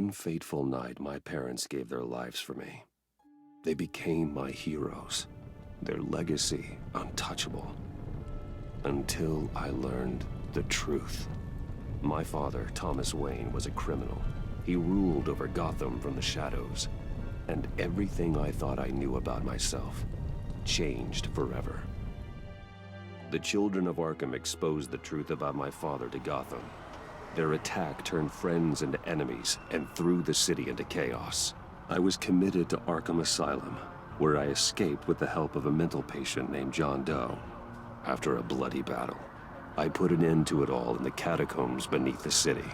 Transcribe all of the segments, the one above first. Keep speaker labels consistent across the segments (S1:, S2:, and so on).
S1: One fateful night, my parents gave their lives for me. They became my heroes, their legacy untouchable. Until I learned the truth. My father, Thomas Wayne, was a criminal. He ruled over Gotham from the shadows. And everything I thought I knew about myself changed forever. The children of Arkham exposed the truth about my father to Gotham. Their attack turned friends into enemies and threw the city into chaos. I was committed to Arkham Asylum, where I escaped with the help of a mental patient named John Doe. After a bloody battle, I put an end to it all in the catacombs beneath the city.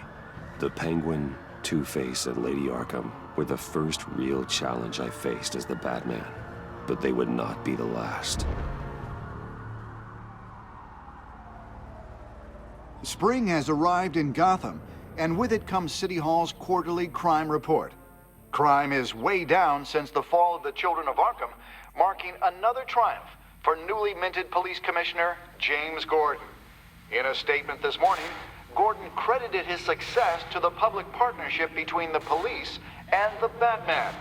S1: The Penguin, Two-Face, and Lady Arkham were the first real challenge I faced as the Batman, but they would not be the last.
S2: Spring has arrived in Gotham, and with it comes City Hall's quarterly crime report. Crime is way down since the fall of the Children of Arkham, marking another triumph for newly minted Police Commissioner James Gordon. In a statement this morning, Gordon credited his success to the public partnership between the police and the Batman.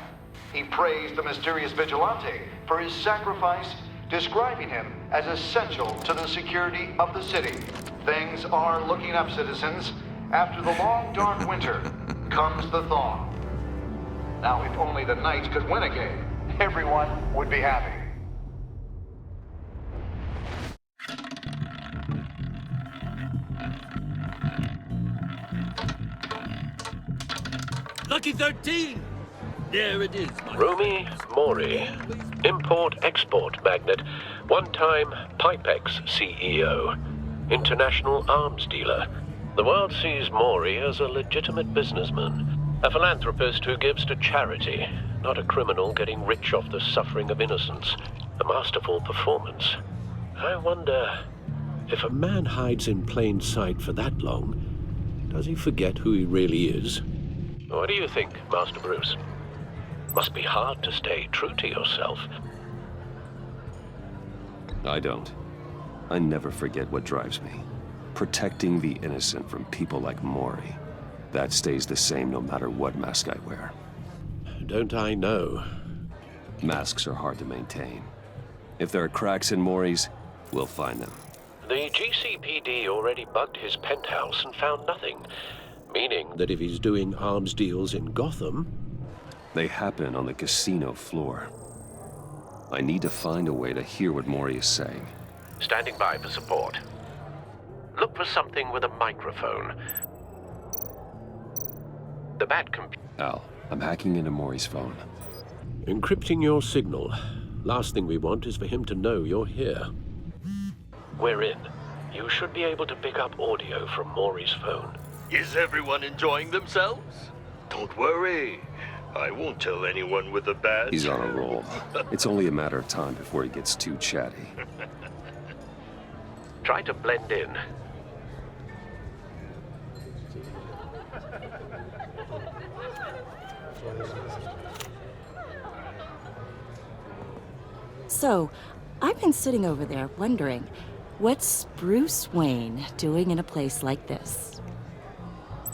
S2: He praised the mysterious vigilante for his sacrifice, describing him as essential to the security of the city. Things are looking up, citizens. After the long, dark winter comes the thaw. Now, if only the Knights could win a game, everyone would be happy.
S3: Lucky 13! There it is, my
S4: Rumi Mori, import-export magnate, one-time Pipex CEO, international arms dealer. The world sees Mori as a legitimate businessman, a philanthropist who gives to charity, not a criminal getting rich off the suffering of innocence. A masterful performance. I wonder, if a man hides in plain sight for that long, does he forget who he really is? What do you think, Master Bruce? Must be hard to stay true to yourself.
S1: I don't. I never forget what drives me. Protecting the innocent from people like Mori. That stays the same no matter what mask I wear.
S4: Don't I know?
S1: Masks are hard to maintain. If there are cracks in Mori's, we'll find them.
S4: The GCPD already bugged his penthouse and found nothing. Meaning that if he's doing arms deals in Gotham...
S1: They happen on the casino floor. I need to find a way to hear what Mori is saying.
S4: Standing by for support. Look for something with a microphone. The
S1: Al, I'm hacking into Mori's phone.
S4: Encrypting your signal. Last thing we want is for him to know you're here. We're in. You should be able to pick up audio from Mori's phone.
S3: Is everyone enjoying themselves?
S5: Don't worry. I won't tell anyone with a badge.
S1: He's on a roll. It's only a matter of time before he gets too chatty.
S4: Try to blend in.
S6: So, I've been sitting over there wondering, what's Bruce Wayne doing in a place like this?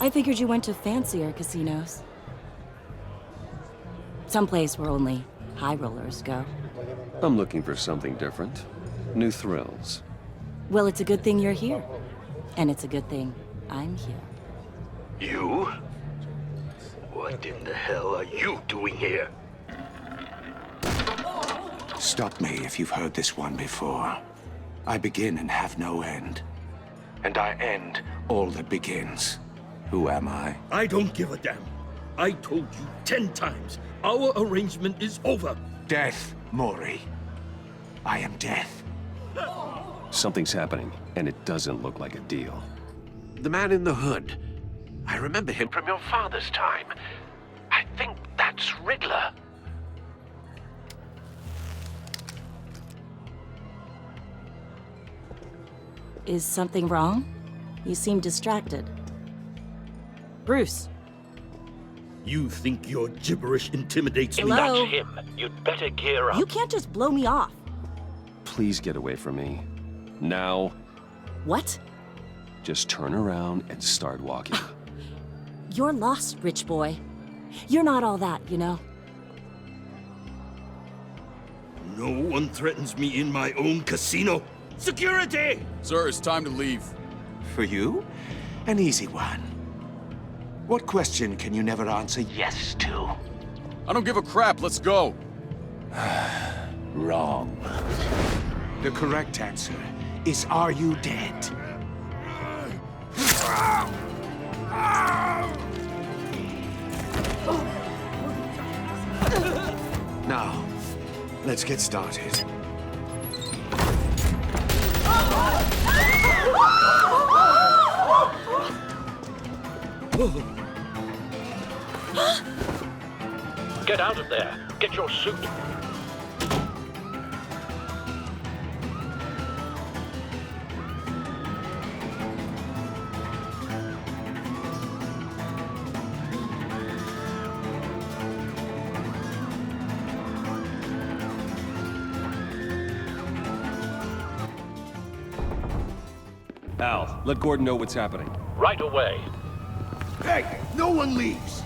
S6: I figured you went to fancier casinos. Someplace where only high rollers go.
S1: I'm looking for something different. New thrills.
S6: Well, it's a good thing you're here. And it's a good thing I'm here.
S5: You? What in the hell are you doing here?
S7: Stop me if you've heard this one before. I begin and have no end. And I end all that begins. Who am I?
S3: I don't give a damn. I told you 10 times. Our arrangement is over.
S7: Death, Mori. I am death.
S1: Something's happening, and it doesn't look like a deal.
S4: The man in the hood. I remember him from your father's time. I think that's Riddler.
S6: Is something wrong? You seem distracted. Bruce.
S3: You think your gibberish intimidates me?
S4: If
S6: Hello?
S4: that's him, you'd better gear up.
S6: You can't just blow me off.
S1: Please get away from me. Now.
S6: What?
S1: Just turn around and start walking.
S6: You're lost, rich boy. You're not all that, you know?
S3: No one threatens me in my own casino. Security!
S8: Sir, it's time to leave.
S7: For you? An easy one. What question can you never answer yes to?
S8: I don't give a crap, let's go.
S7: Wrong. The correct answer is, are you dead? Now, let's get started.
S4: Get out of there. Get your suit.
S1: Al, let Gordon know what's happening.
S4: Right away.
S3: Hey, no one leaves.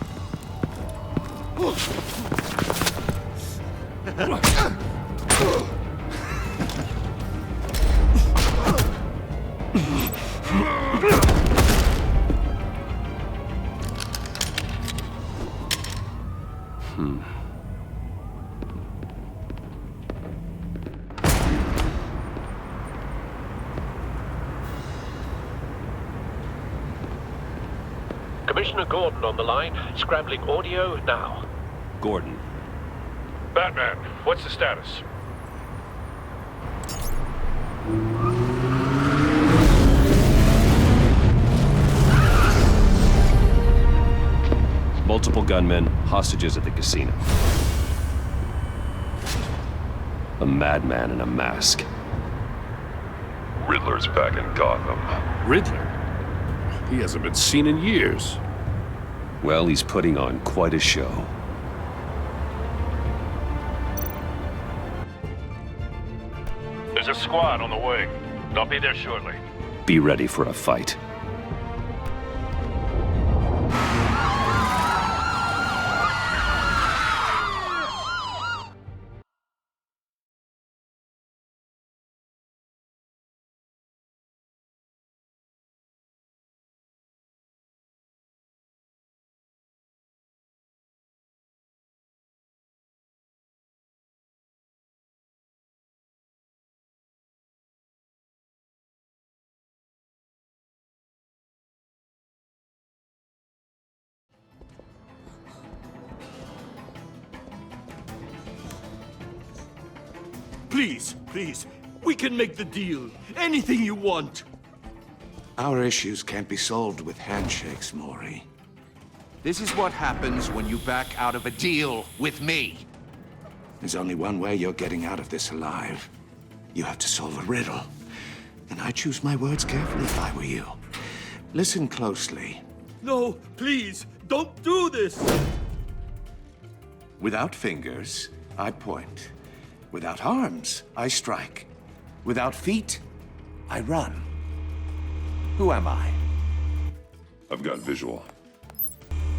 S4: Commissioner Gordon on the line. Scrambling audio now.
S1: Gordon.
S9: Batman, what's the status?
S1: Multiple gunmen, hostages at the casino. A madman in a mask.
S9: Riddler's back in Gotham.
S3: Riddler? He hasn't been seen in years.
S1: Well, he's putting on quite a show.
S9: There's a squad on the way. They'll be there shortly.
S1: Be ready for a fight.
S3: Please, please, we can make the deal. Anything you want.
S7: Our issues can't be solved with handshakes, Maury.
S10: This is what happens when you back out of a deal with me.
S7: There's only one way you're getting out of this alive. You have to solve a riddle. And I choose my words carefully if I were you. Listen closely.
S3: No, please, don't do this.
S7: Without fingers, I point. Without arms, I strike. Without feet, I run. Who am I?
S9: I've got visual.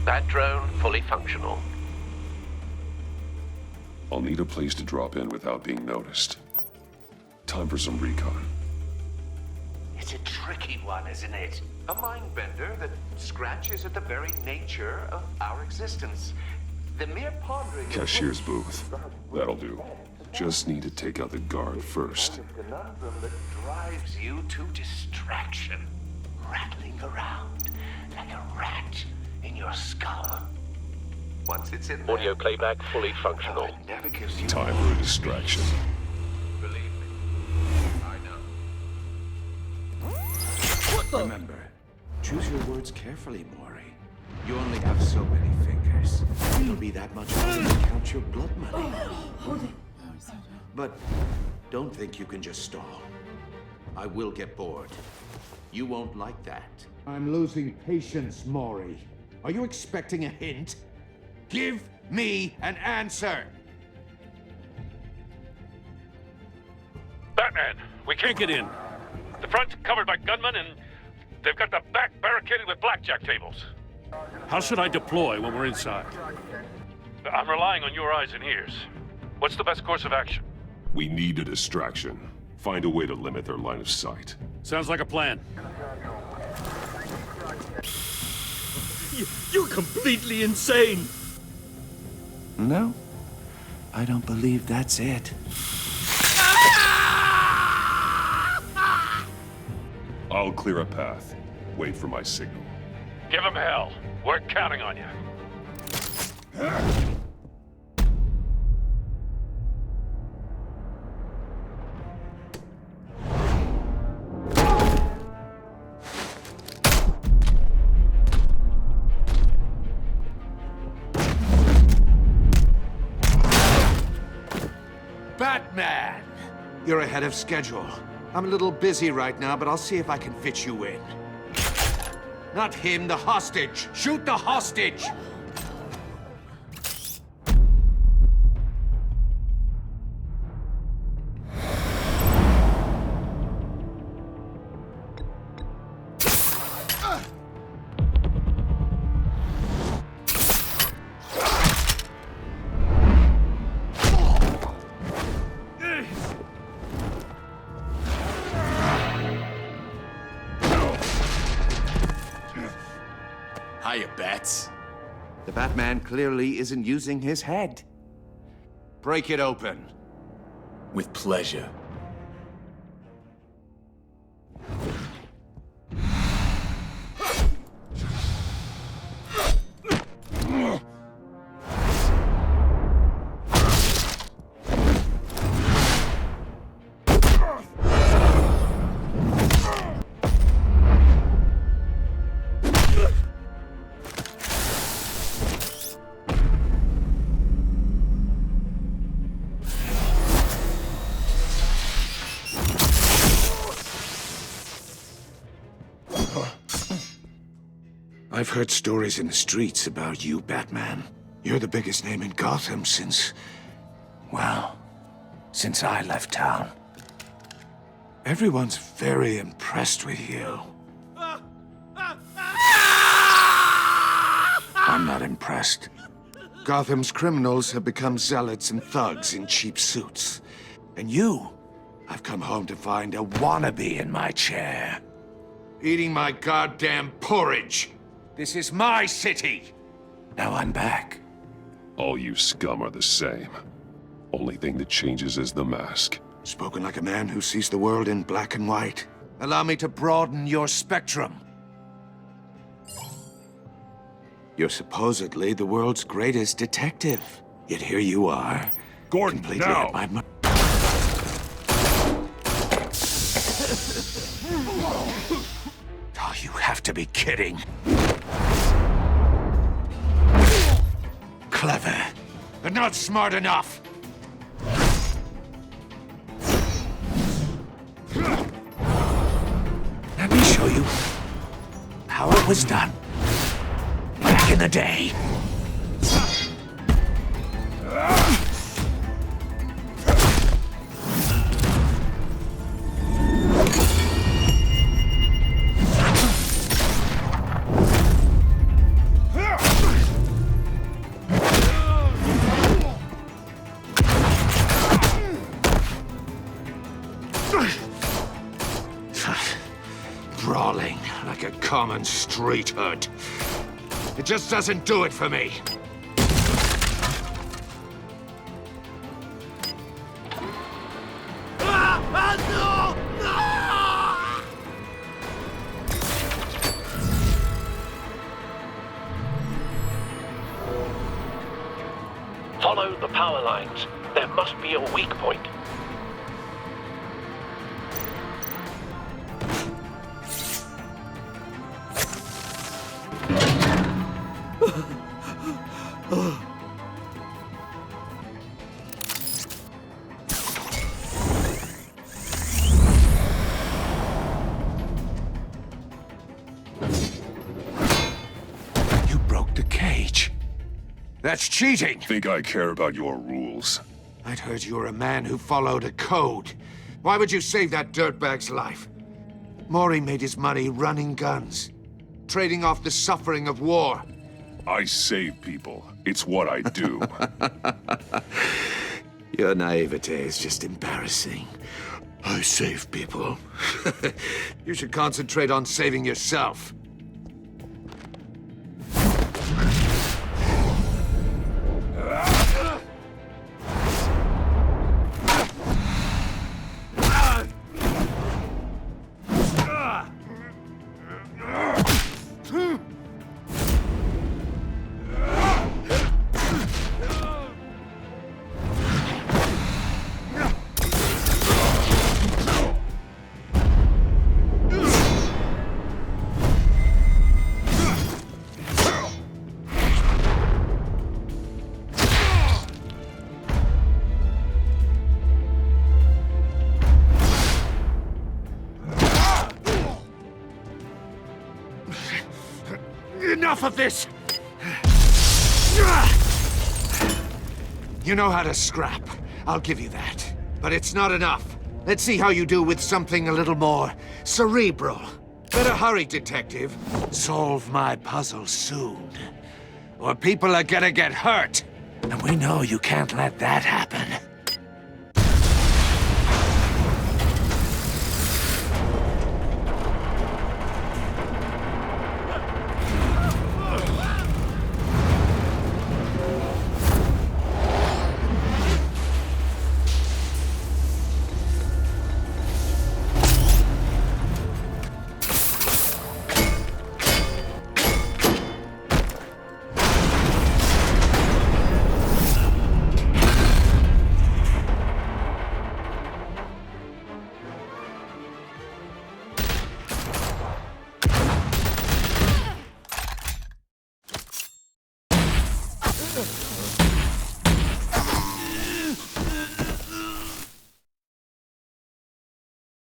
S4: That drone fully functional.
S9: I'll need a place to drop in without being noticed. Time for some recon.
S10: It's a tricky one, isn't it? A mind bender that scratches at the very nature of our existence. The mere pondering...
S9: Cashier's booth. That'll do. Just need to take out the guard first.
S10: A conundrum that drives you to distraction. Rattling around like a rat in your skull. Once it's in there,
S4: Audio playback fully functional.
S10: it never gives you...
S9: Time for a distraction.
S10: Believe me, I know.
S7: Remember, choose your words carefully, Maury. You only have so many fingers. It'll be that much harder to count your blood money. But don't think you can just stall. I will get bored. You won't like that.
S11: I'm losing patience, Maury. Are you expecting a hint?
S7: Give me an answer!
S9: Batman, we can't get in. The front's covered by gunmen and they've got the back barricaded with blackjack tables.
S3: How should I deploy when we're inside?
S12: I'm relying on your eyes and ears. What's the best course of action?
S9: We need a distraction. Find a way to limit their line of sight.
S3: Sounds like a plan. You're completely insane!
S7: No, I don't believe that's it.
S9: I'll clear a path. Wait for my signal.
S12: Give him hell. We're counting on you.
S7: Batman! You're ahead of schedule. I'm a little busy right now, but I'll see if I can fit you in. Not him, the hostage! Shoot the hostage!
S8: Hiya, Bats.
S7: The Batman clearly isn't using his head. Break it open.
S8: With pleasure.
S7: I've heard stories in the streets about you, Batman. You're the biggest name in Gotham since... well, since I left town. Everyone's very impressed with you. I'm not impressed. Gotham's criminals have become zealots and thugs in cheap suits. And you, I've come home to find a wannabe in my chair. Eating my goddamn porridge. This is my city. Now I'm back.
S9: All you scum are the same. Only thing that changes is the mask.
S7: Spoken like a man who sees the world in black and white. Allow me to broaden your spectrum. You're supposedly the world's greatest detective. Yet here you are.
S9: Gordon,
S7: completely
S9: now!
S7: at my... Oh, you have to be kidding. Clever, but not smart enough. Let me show you how it was done back in the day. Brawling like a common street hood. It just doesn't do it for me.
S4: Follow the power lines. There must be a weak point.
S7: You broke the cage. That's cheating!
S9: Think I care about your rules?
S7: I'd heard you were a man who followed a code. Why would you save that dirtbag's life? Maury made his money running guns. trading off the suffering of war.
S9: I save people. It's what I do.
S7: Your naivete is just embarrassing. I save people. You should concentrate on saving yourself. Enough of this! You know how to scrap. I'll give you that. But it's not enough. Let's see how you do with something a little more cerebral. Better hurry, detective. Solve my puzzle soon. Or people are gonna get hurt. And we know you can't let that happen.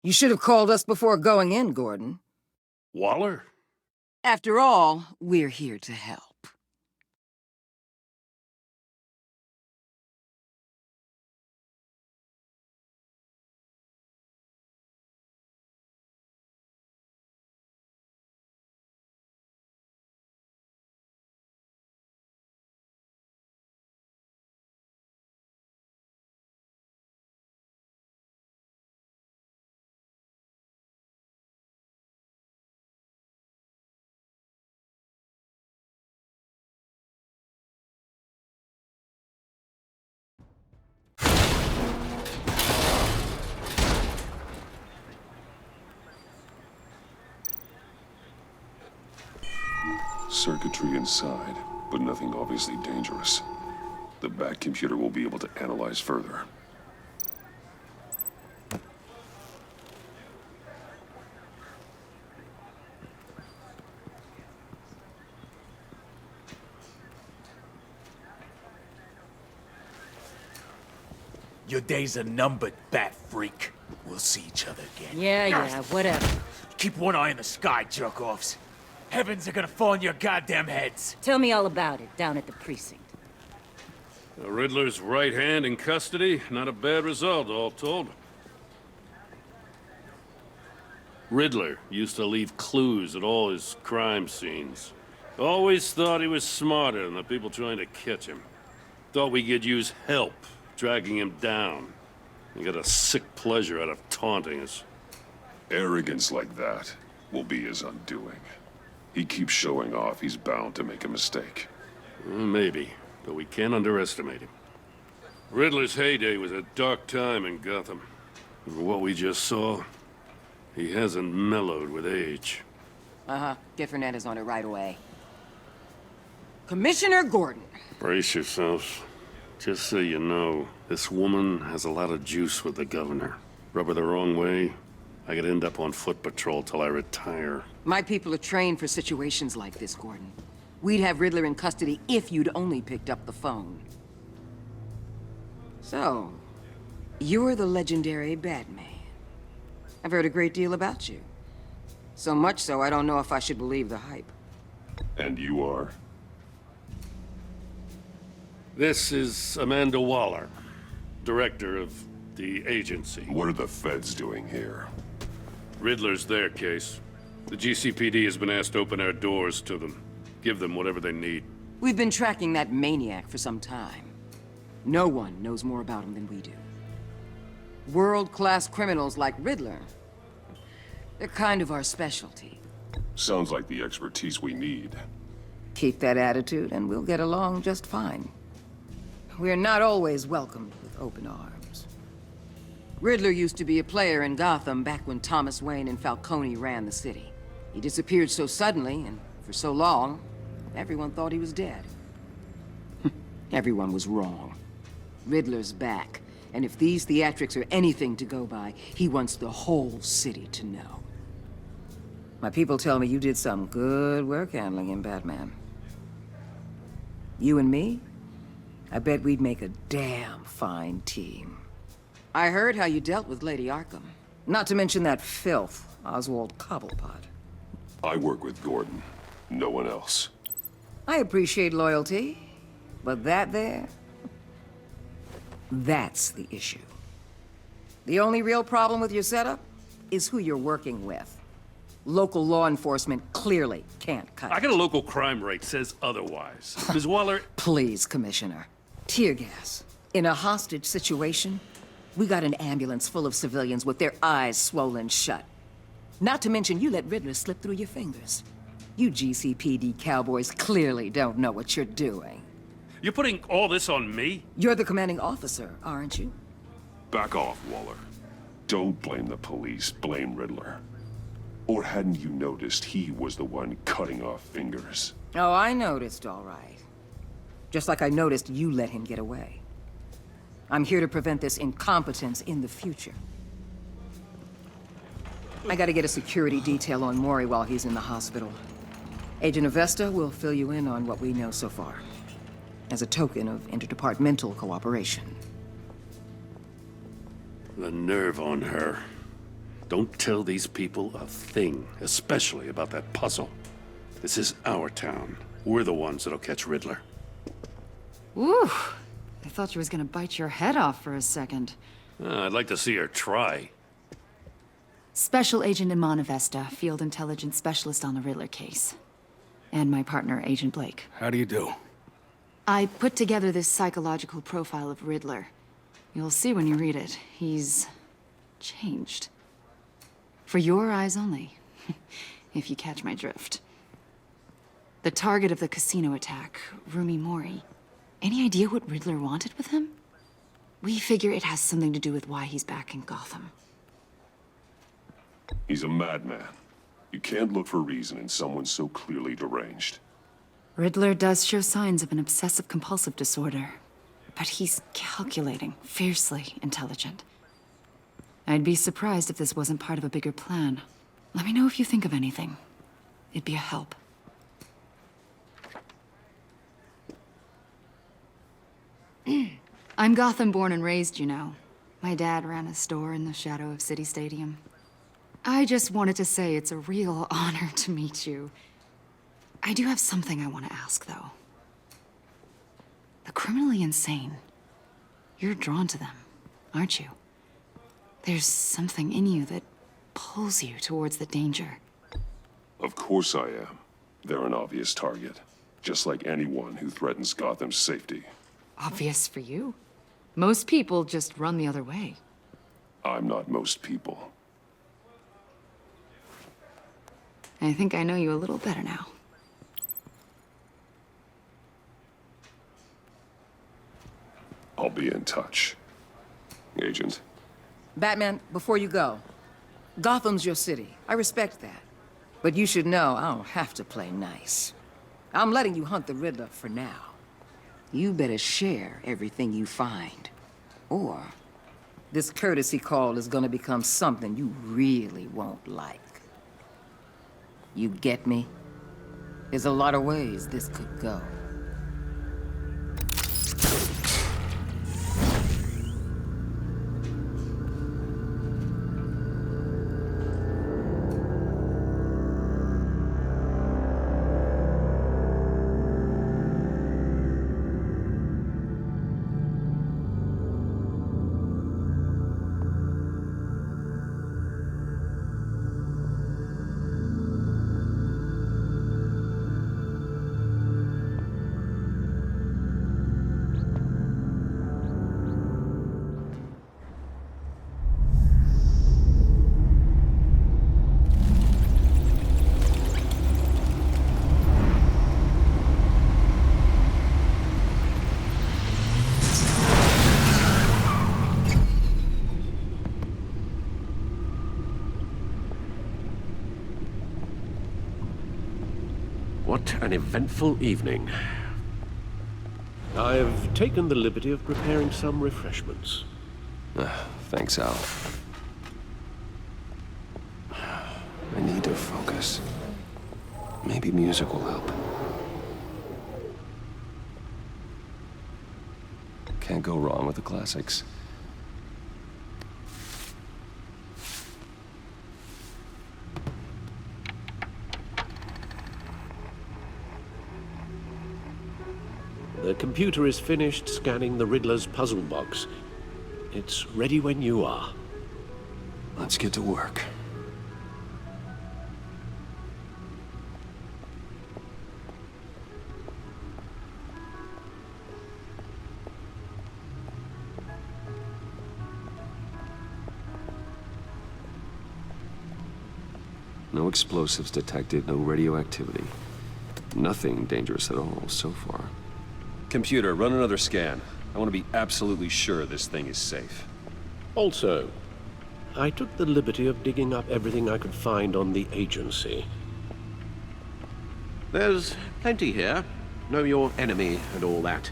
S13: You should have called us before going in, Gordon.
S3: Waller?
S13: After all, we're here to help.
S9: Circuitry inside, but nothing obviously dangerous. The back computer will be able to analyze further.
S8: Your days are numbered, bat freak. We'll see each other again.
S6: Yeah, whatever.
S8: Keep one eye in the sky, jerk-offs. Heavens are gonna fall on your goddamn heads.
S6: Tell me all about it down at the precinct.
S3: Riddler's right hand in custody. Not a bad result, all told. Riddler used to leave clues at all his crime scenes. Always thought he was smarter than the people trying to catch him. Thought we could use help, dragging him down. He got a sick pleasure out of taunting us.
S9: Arrogance like that will be his undoing. He keeps showing off, he's bound to make a mistake.
S3: Maybe, but we can't underestimate him. Riddler's heyday was a dark time in Gotham. And what we just saw, he hasn't mellowed with age.
S13: Get Fernandez on it right away. Commissioner Gordon.
S3: Brace yourselves. Just so you know, this woman has a lot of juice with the governor. Rub her the wrong way, I could end up on foot patrol till I retire.
S13: My people are trained for situations like this, Gordon. We'd have Riddler in custody if you'd only picked up the phone. So, you're the legendary Batman. I've heard a great deal about you. So much so, I don't know if I should believe the hype.
S9: And you are?
S3: This is Amanda Waller, director of the agency.
S9: What are the feds doing here?
S3: Riddler's their case. The GCPD has been asked to open our doors to them. Give them whatever they need.
S13: We've been tracking that maniac for some time. No one knows more about him than we do. World-class criminals like Riddler. They're kind of our specialty.
S9: Sounds like the expertise we need.
S13: Keep that attitude and we'll get along just fine. We're not always welcomed with open arms. Riddler used to be a player in Gotham back when Thomas Wayne and Falcone ran the city. He disappeared so suddenly and for so long, everyone thought he was dead. Everyone was wrong. Riddler's back, and if these theatrics are anything to go by, he wants the whole city to know. My people tell me you did some good work handling him, Batman. You and me? I bet we'd make a damn fine team. I heard how you dealt with Lady Arkham. Not to mention that filth, Oswald Cobblepot.
S9: I work with Gordon. No one else.
S13: I appreciate loyalty, but that there... that's the issue. The only real problem with your setup is who you're working with. Local law enforcement clearly can't cut it.
S3: I got a local crime rate says otherwise. Ms. Waller...
S13: Please, Commissioner. Tear gas. In a hostage situation, we got an ambulance full of civilians with their eyes swollen shut. Not to mention you let Riddler slip through your fingers. You GCPD cowboys clearly don't know what you're doing.
S3: You're putting all this on me?
S13: You're the commanding officer, aren't you?
S9: Back off, Waller. Don't blame the police, blame Riddler. Or hadn't you noticed he was the one cutting off fingers?
S13: Oh, I noticed, all right. Just like I noticed you let him get away. I'm here to prevent this incompetence in the future. I gotta get a security detail on Mori while he's in the hospital. Agent Avesta will fill you in on what we know so far, as a token of interdepartmental cooperation.
S3: The nerve on her. Don't tell these people a thing, especially about that puzzle. This is our town. We're the ones that'll catch Riddler.
S14: Woo! I thought you was gonna bite your head off for a second.
S3: I'd like to see her try.
S14: Special Agent Iman Avesta, Field Intelligence Specialist on the Riddler case. And my partner, Agent Blake.
S15: How do you do?
S14: I put together this psychological profile of Riddler. You'll see when you read it. He's... changed. For your eyes only, if you catch my drift. The target of the casino attack, Rumi Mori. Any idea what Riddler wanted with him? We figure it has something to do with why he's back in Gotham.
S9: He's a madman. You can't look for reason in someone so clearly deranged.
S14: Riddler does show signs of an obsessive-compulsive disorder, but he's calculating, fiercely intelligent. I'd be surprised if this wasn't part of a bigger plan. Let me know if you think of anything. It'd be a help. I'm Gotham born and raised, you know. My dad ran a store in the shadow of City Stadium. I just wanted to say it's a real honor to meet you. I do have something I want to ask, though. The criminally insane. You're drawn to them, aren't you? There's something in you that pulls you towards the danger.
S9: Of course I am. They're an obvious target. Just like anyone who threatens Gotham's safety.
S14: Obvious for you. Most people just run the other way.
S9: I'm not most people.
S14: I think I know you a little better now.
S9: I'll be in touch. Agent.
S13: Batman, before you go, Gotham's your city. I respect that. But you should know I don't have to play nice. I'm letting you hunt the Riddler for now. You better share everything you find. Or this courtesy call is gonna become something you really won't like. You get me? There's a lot of ways this could go.
S4: What an eventful evening. I've taken the liberty of preparing some refreshments.
S1: Thanks, Al. I need to focus. Maybe music will help. Can't go wrong with the classics.
S4: The computer is finished scanning the Riddler's puzzle box. It's ready when you are.
S1: Let's get to work. No explosives detected, no radioactivity. Nothing dangerous at all so far.
S15: Computer, run another scan. I want to be absolutely sure this thing is safe.
S4: Also, I took the liberty of digging up everything I could find on the agency. There's plenty here. Know your enemy and all that.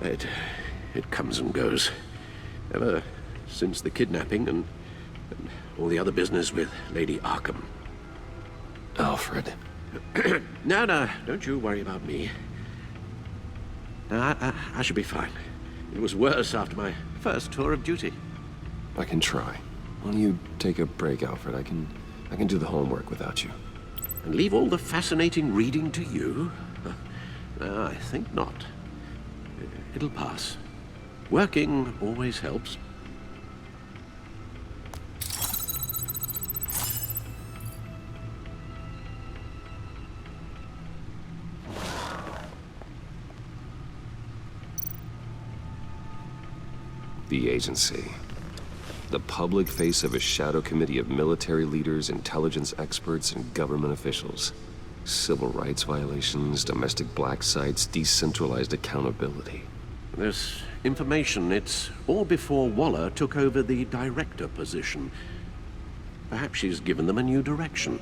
S4: It comes and goes. Ever since the kidnapping and all the other business with Lady Arkham.
S1: Alfred.
S4: No, don't you worry about me. No, I should be fine. It was worse after my first tour of duty.
S1: I can try. Why don't you take a break, Alfred? I can do the homework without you.
S4: And leave all the fascinating reading to you? No, I think not. It'll pass. Working always helps.
S1: The agency. The public face of a shadow committee of military leaders, intelligence experts, and government officials. Civil rights violations, domestic black sites, decentralized accountability.
S4: This information, it's all before Waller took over the director position. Perhaps she's given them a new direction.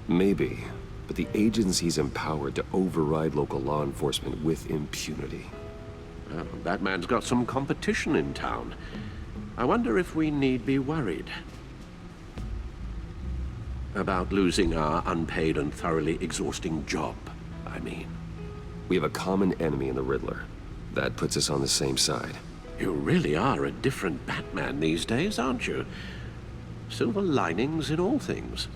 S1: Maybe, but the agency's empowered to override local law enforcement with impunity.
S4: Well, Batman's got some competition in town. I wonder if we need be worried about losing our unpaid and thoroughly exhausting job, I mean.
S1: We have a common enemy in the Riddler. That puts us on the same side.
S4: You really are a different Batman these days, aren't you? Silver linings in all things.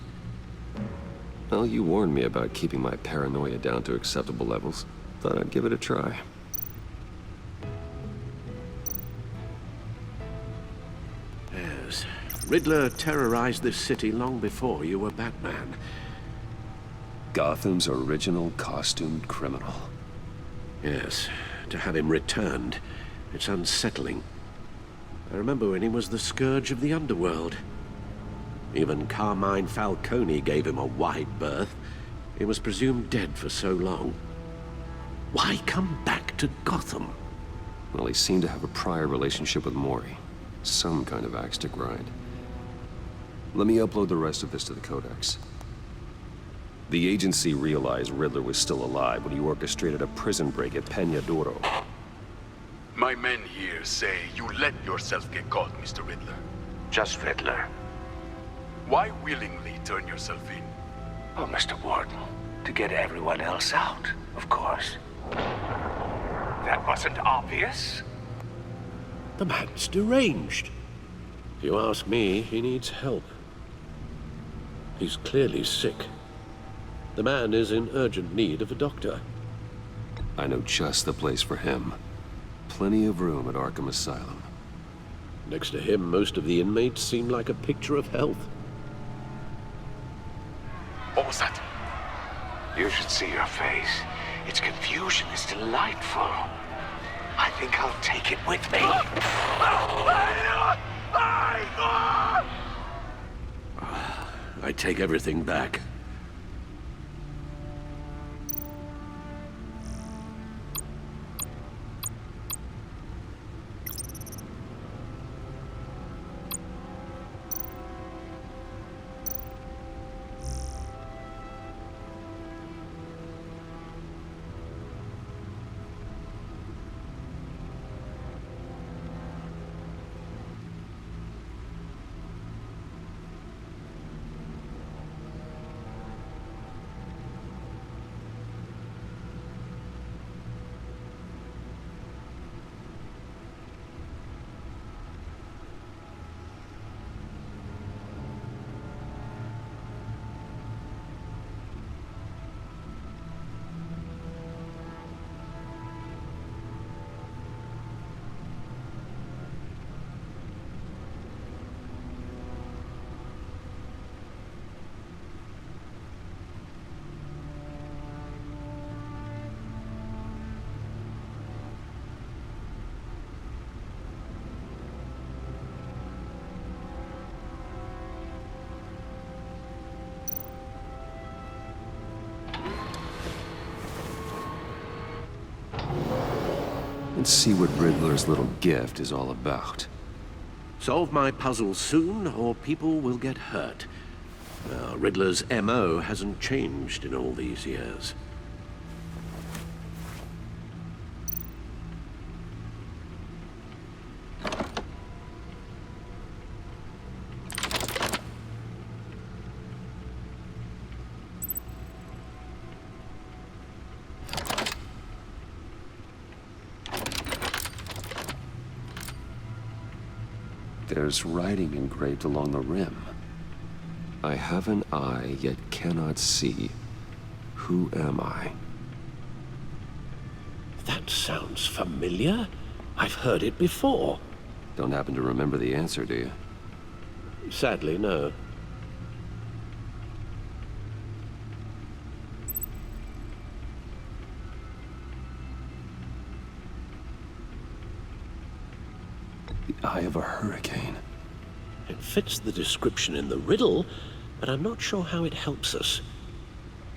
S1: Well, you warned me about keeping my paranoia down to acceptable levels. Thought I'd give it a try.
S4: Yes. Riddler terrorized this city long before you were Batman.
S1: Gotham's original costumed criminal.
S4: Yes. To have him returned, it's unsettling. I remember when he was the scourge of the underworld. Even Carmine Falcone gave him a wide berth. He was presumed dead for so long. Why come back to Gotham?
S1: Well, he seemed to have a prior relationship with Mori. Some kind of axe to grind. Let me upload the rest of this to the Codex. The agency realized Riddler was still alive when he orchestrated a prison break at Peñadoro.
S5: My men here say you let yourself get caught, Mr. Riddler.
S10: Just Riddler.
S5: Why willingly turn yourself in?
S10: Oh, Mr. Warden, to get everyone else out, of course. That wasn't obvious.
S4: The man's deranged. If you ask me, he needs help. He's clearly sick. The man is in urgent need of a doctor.
S1: I know just the place for him. Plenty of room at Arkham Asylum.
S4: Next to him, most of the inmates seem like a picture of health.
S5: What was that?
S10: You should see your face. Its confusion is delightful. I think I'll take it with me.
S4: I take everything back.
S1: Let's see what Riddler's little gift is all about.
S4: Solve my puzzle soon, or people will get hurt. Riddler's MO hasn't changed in all these years.
S1: There's writing engraved along the rim. I have an eye, yet cannot see. Who am I?
S4: That sounds familiar. I've heard it before.
S1: Don't happen to remember the answer, do you?
S4: Sadly, no.
S1: The eye of a hurricane.
S4: It fits the description in the riddle, but I'm not sure how it helps us.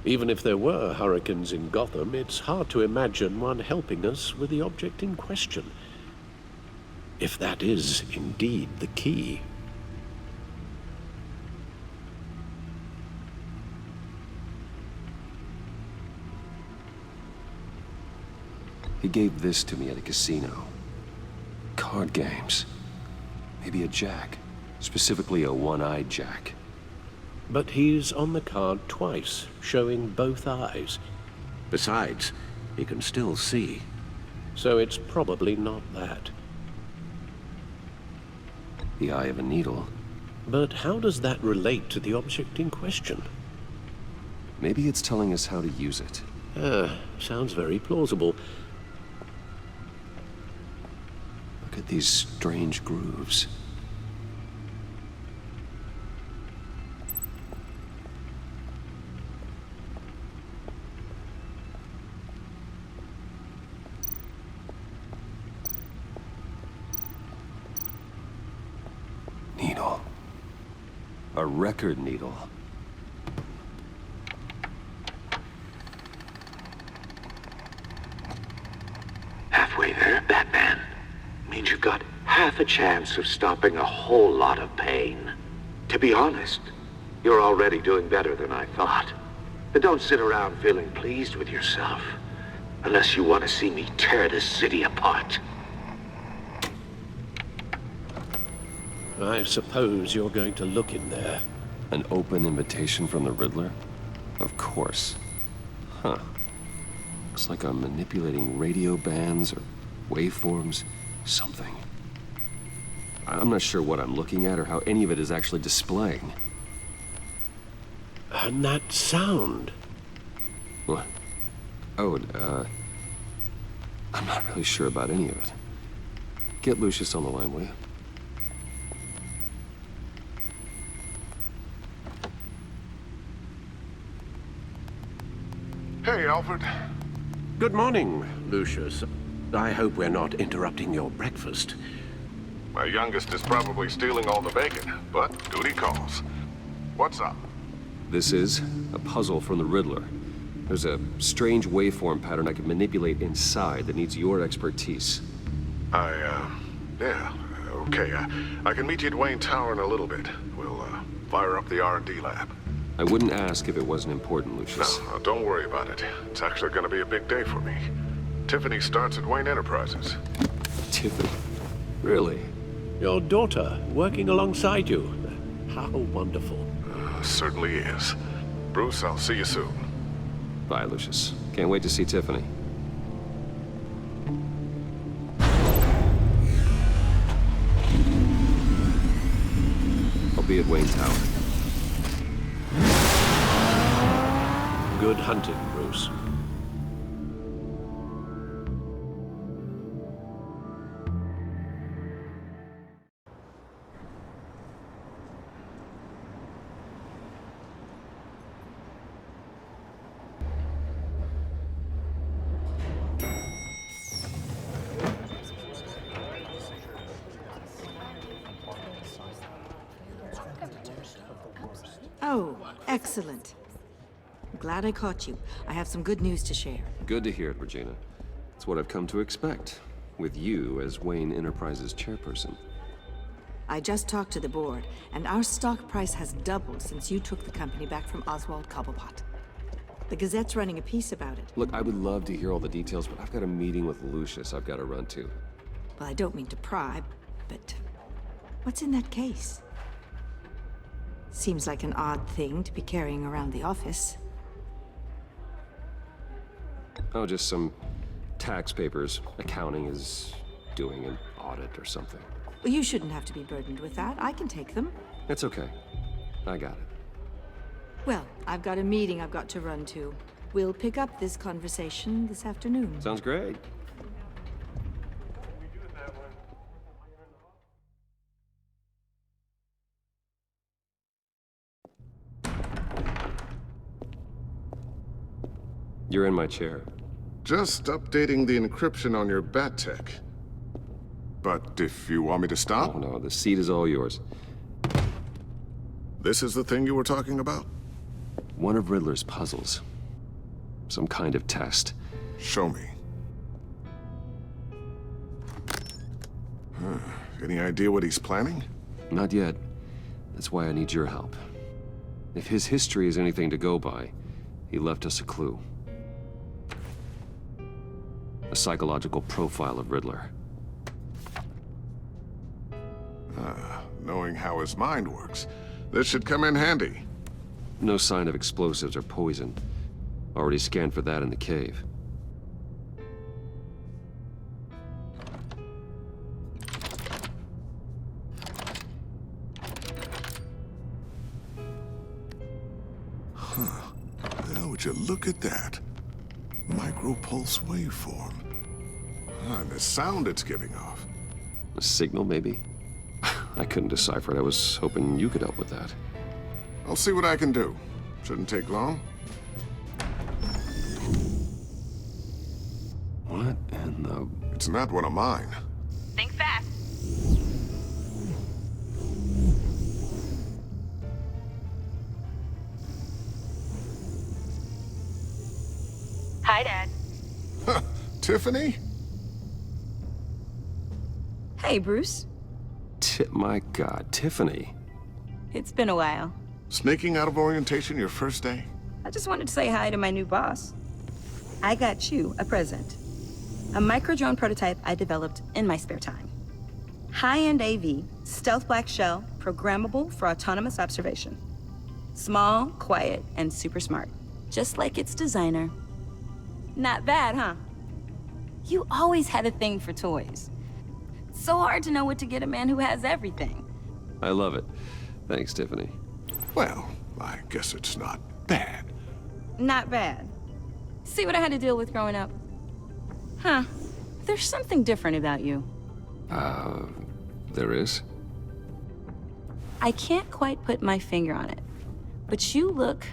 S4: Even if there were hurricanes in Gotham, it's hard to imagine one helping us with the object in question. If that is indeed the key.
S1: He gave this to me at a casino. Card games. Maybe a jack. Specifically a one-eyed jack.
S4: But he's on the card twice, showing both eyes. Besides, he can still see. So it's probably not that.
S1: The eye of a needle.
S4: But how does that relate to the object in question?
S1: Maybe it's telling us how to use it.
S4: Sounds very plausible.
S1: Look at these strange grooves. Needle. A record needle.
S10: Halfway there, Batman. Means you've got half a chance of stopping a whole lot of pain. To be honest, you're already doing better than I thought. But don't sit around feeling pleased with yourself. Unless you want to see me tear this city apart.
S4: I suppose you're going to look in there.
S1: An open invitation from the Riddler? Of course. Huh. Looks like I'm manipulating radio bands or waveforms. Something. I'm not sure what I'm looking at or how any of it is actually displaying.
S4: And that sound.
S1: What? Oh, I'm not really sure about any of it. Get Lucius on the line, will you?
S16: Hey, Alfred.
S4: Good morning, Lucius. I hope we're not interrupting your breakfast.
S16: My youngest is probably stealing all the bacon, but duty calls. What's up?
S1: This is a puzzle from the Riddler. There's a strange waveform pattern I can manipulate inside that needs your expertise.
S16: Yeah, okay. I can meet you at Wayne Tower in a little bit. We'll, fire up the R&D lab.
S1: I wouldn't ask if it wasn't important, Lucius.
S16: No, don't worry about it. It's actually gonna be a big day for me. Tiffany starts at Wayne Enterprises.
S1: Tiffany? Really?
S4: Your daughter, working alongside you. How wonderful.
S16: Certainly is. Bruce, I'll see you soon.
S1: Bye, Lucius. Can't wait to see Tiffany. I'll be at Wayne Tower.
S4: Good hunting, Bruce.
S17: Oh, excellent. Glad I caught you. I have some good news to share.
S1: Good to hear it, Regina. It's what I've come to expect.
S15: with you as Wayne Enterprises chairperson.
S17: I just talked to the board, and our stock price has doubled since you took the company back from Oswald Cobblepot. The Gazette's running a piece about it.
S15: Look, I would love to hear all the details, but I've got a meeting with Lucius I've got to run to.
S17: Well, I don't mean to pry, but what's in that case? Seems like an odd thing to be carrying around the office.
S15: Oh, just some tax papers. Accounting is doing an audit or something.
S17: Well, you shouldn't have to be burdened with that. I can take them.
S15: It's okay. I got it.
S17: Well, I've got a meeting I've got to run to. We'll pick up this conversation this afternoon.
S15: Sounds great. You're in my chair.
S16: Just updating the encryption on your bat tech. But if you want me to stop?
S15: Oh, no, the seat is all yours.
S16: This is the thing you were talking about?
S15: One of Riddler's puzzles. Some kind of test.
S16: Show me. Any idea what he's planning?
S15: Not yet. That's why I need your help. If his history is anything to go by, he left us a clue. A psychological profile of Riddler.
S16: Knowing how his mind works, this should come in handy.
S15: No sign of explosives or poison. Already scanned for that in the cave.
S16: Now, would you look at that? Micropulse waveform. And the sound it's giving off.
S15: A signal, maybe? I couldn't decipher it. I was hoping you could help with that.
S16: I'll see what I can do. Shouldn't take long.
S15: What in the...
S16: It's not one of mine.
S18: Think fast. Hi, Dad.
S16: Tiffany?
S6: Hey, Bruce.
S15: My God, Tiffany.
S6: It's been a while.
S16: Sneaking out of orientation your first day?
S6: I just wanted to say hi to my new boss. I got you a present. A micro-drone prototype I developed in my spare time. High-end AV, stealth black shell, programmable for autonomous observation. Small, quiet, and super smart. Just like its designer. Not bad, huh? You always had a thing for toys. So hard to know what to get a man who has everything.
S15: I love it. Thanks, Tiffany.
S16: Well, I guess it's not bad.
S6: Not bad. See what I had to deal with growing up? Huh. There's something different about you.
S15: There is?
S6: I can't quite put my finger on it. But you look...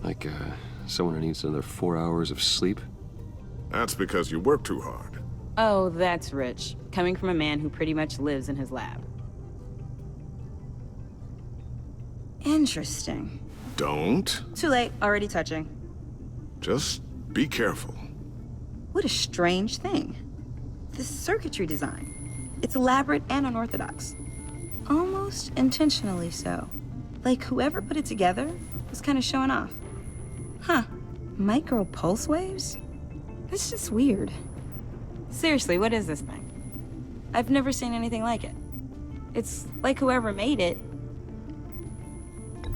S15: Like, someone who needs another 4 hours of sleep?
S16: That's because you work too hard.
S6: Oh, that's rich. Coming from a man who pretty much lives in his lab. Interesting.
S16: Don't.
S6: Too late, already touching.
S16: Just be careful.
S6: What a strange thing. This circuitry design. It's elaborate and unorthodox. Almost intentionally so. Like whoever put it together was kind of showing off. Huh. Micro pulse waves? That's just weird. Seriously, what is this thing? I've never seen anything like it. It's like whoever made it.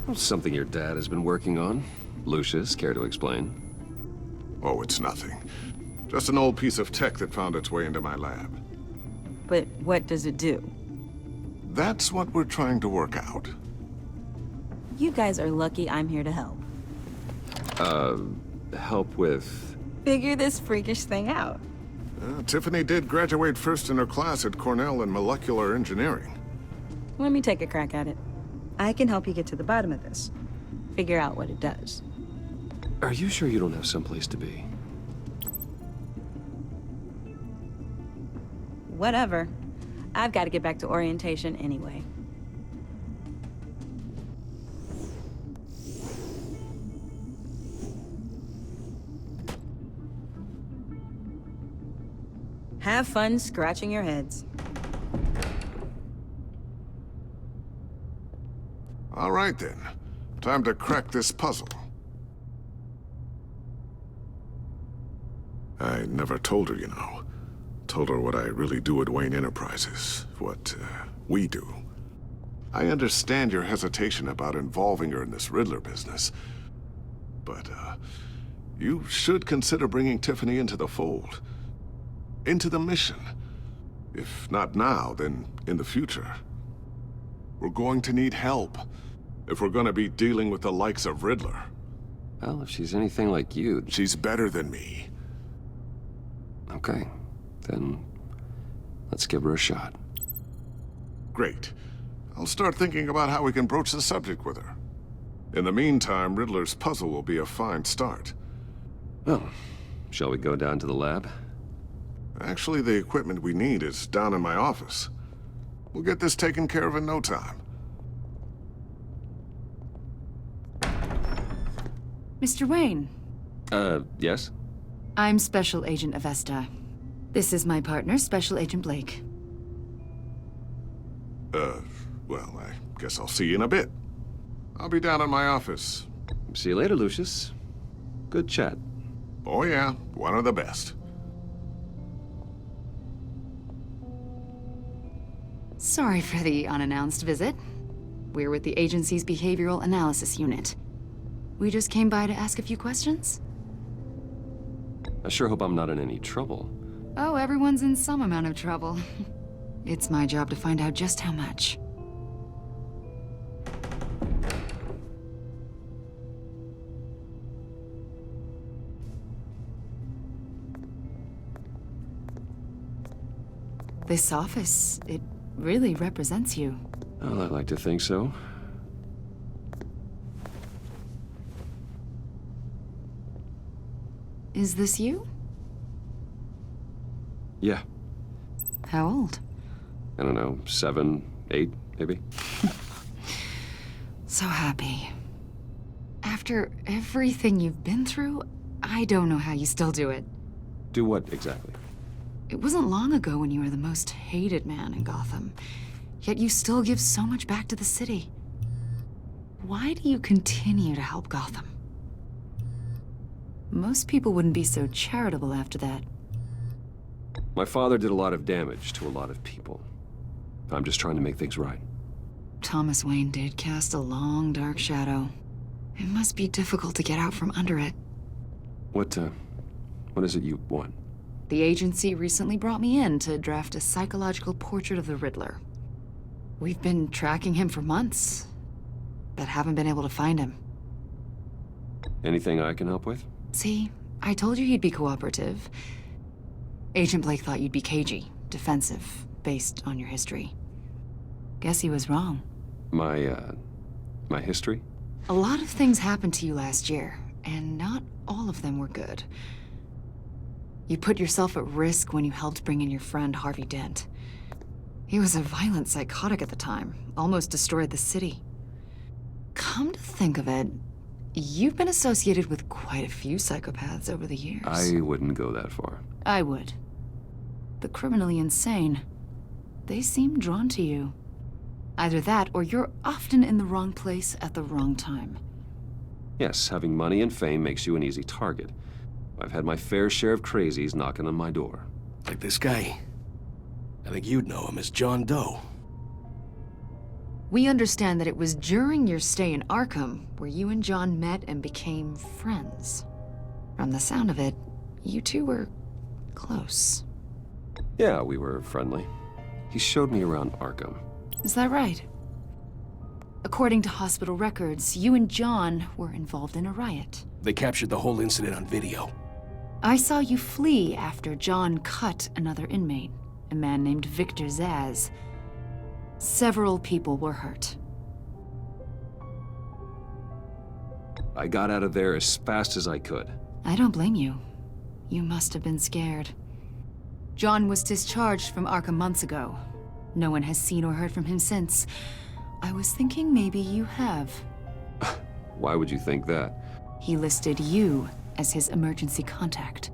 S15: Well, something your dad has been working on. Lucius, care to explain?
S16: Oh, it's nothing. Just an old piece of tech that found its way into my lab.
S6: But what does it do?
S16: That's what we're trying to work out.
S6: You guys are lucky I'm here to help.
S15: Help with...
S6: Figure this freakish thing out.
S16: Tiffany did graduate first in her class at Cornell in molecular engineering.
S6: Let me take a crack at it. I can help you get to the bottom of this. Figure out what it does.
S15: Are you sure you don't have someplace to be?
S6: Whatever. I've got to get back to orientation anyway. Have fun scratching your heads.
S16: All right, then. Time to crack this puzzle. I never told her, you know. Told her what I really do at Wayne Enterprises. What, we do. I understand your hesitation about involving her in this Riddler business. But, you should consider bringing Tiffany into the fold. Into the mission. If not now, then in the future. We're going to need help if we're going to be dealing with the likes of Riddler.
S15: Well, if she's anything like you...
S16: She's better than me.
S15: Okay, then let's give her a shot.
S16: Great. I'll start thinking about how we can broach the subject with her. In the meantime, Riddler's puzzle will be a fine start.
S15: Well, shall we go down to the lab?
S16: Actually, the equipment we need is down in my office. We'll get this taken care of in no time.
S14: Mr. Wayne.
S15: Yes?
S14: I'm Special Agent Avesta. This is my partner, Special Agent Blake.
S16: Well, I guess I'll see you in a bit. I'll be down in my office.
S15: See you later, Lucius. Good chat.
S16: Oh yeah, one of the best.
S14: Sorry for the unannounced visit. We're with the agency's Behavioral Analysis Unit. We just came by to ask a few questions.
S15: I sure hope I'm not in any trouble.
S14: Oh, everyone's in some amount of trouble. It's my job to find out just how much. This office, it really represents you.
S15: Well, I'd like to think so.
S14: Is this you?
S15: Yeah.
S14: How old?
S15: I don't know, 7, 8, maybe?
S14: So happy. After everything you've been through, I don't know how you still do it.
S15: Do what, exactly?
S14: It wasn't long ago when you were the most hated man in Gotham, yet you still give so much back to the city. Why do you continue to help Gotham? Most people wouldn't be so charitable after that.
S15: My father did a lot of damage to a lot of people. I'm just trying to make things right.
S14: Thomas Wayne did cast a long, dark shadow. It must be difficult to get out from under it.
S15: What is it you want?
S14: The agency recently brought me in to draft a psychological portrait of the Riddler. We've been tracking him for months, but haven't been able to find him.
S15: Anything I can help with?
S14: See, I told you he'd be cooperative. Agent Blake thought you'd be cagey, defensive, based on your history. Guess he was wrong.
S15: My history?
S14: A lot of things happened to you last year, and not all of them were good. You put yourself at risk when you helped bring in your friend Harvey Dent. He was a violent psychotic at the time, almost destroyed the city. Come to think of it, you've been associated with quite a few psychopaths over the years.
S15: I wouldn't go that far.
S14: I would. The criminally insane, they seem drawn to you. Either that, or you're often in the wrong place at the wrong time.
S15: Yes, having money and fame makes you an easy target. I've had my fair share of crazies knocking on my door.
S5: Like this guy. I think you'd know him as John Doe.
S14: We understand that it was during your stay in Arkham where you and John met and became friends. From the sound of it, you two were close.
S15: Yeah, we were friendly. He showed me around Arkham.
S14: Is that right? According to hospital records, you and John were involved in a riot.
S5: They captured the whole incident on video.
S14: I saw you flee after John cut another inmate, a man named Victor Zaz. Several people were hurt.
S15: I got out of there as fast as I could.
S14: I don't blame you. You must have been scared. John was discharged from Arkham months ago. No one has seen or heard from him since. I was thinking maybe you have.
S15: Why would you think that?
S14: He listed you as his emergency contact.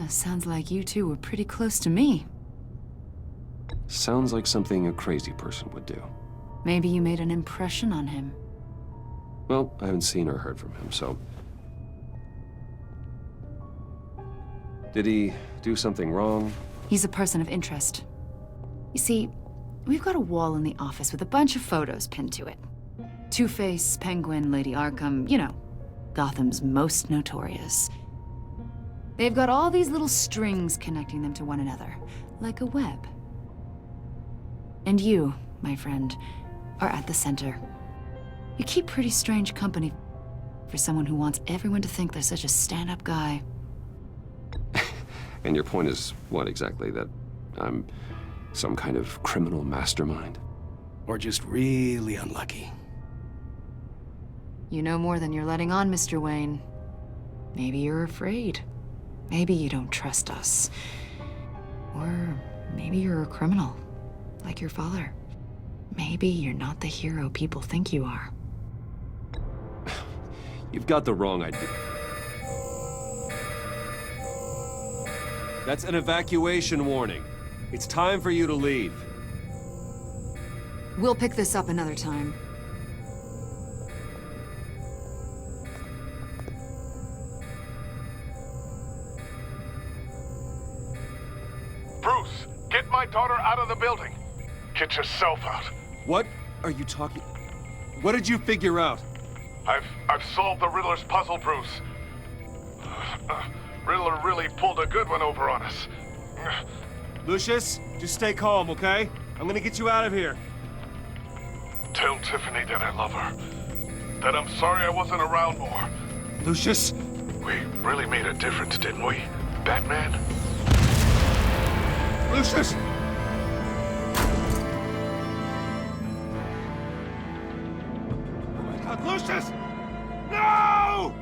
S14: Sounds like you two were pretty close to me.
S15: Sounds like something a crazy person would do.
S14: Maybe you made an impression on him.
S15: Well, I haven't seen or heard from him, so... Did he do something wrong?
S14: He's a person of interest. You see, we've got a wall in the office with a bunch of photos pinned to it. Two-Face, Penguin, Lady Arkham, you know, Gotham's most notorious. They've got all these little strings connecting them to one another, like a web. And you, my friend, are at the center. You keep pretty strange company for someone who wants everyone to think they're such a stand-up guy.
S15: And your point is what exactly? That I'm some kind of criminal mastermind?
S1: Or just really unlucky?
S14: You know more than you're letting on, Mr. Wayne. Maybe you're afraid. Maybe you don't trust us. Or maybe you're a criminal, like your father. Maybe you're not the hero people think you are.
S15: You've got the wrong idea. That's an evacuation warning. It's time for you to leave.
S14: We'll pick this up another time.
S19: Bruce, get my daughter out of the building. Get yourself out.
S15: What are you talking... What did you figure out?
S19: I've solved the Riddler's puzzle, Bruce. Riddler really pulled a good one over on us.
S15: Lucius, just stay calm, okay? I'm gonna get you out of here.
S19: Tell Tiffany that I love her. That I'm sorry I wasn't around more.
S15: Lucius?
S19: We really made a difference, didn't we, Batman?
S15: Lucius! Oh my God, Lucius! No!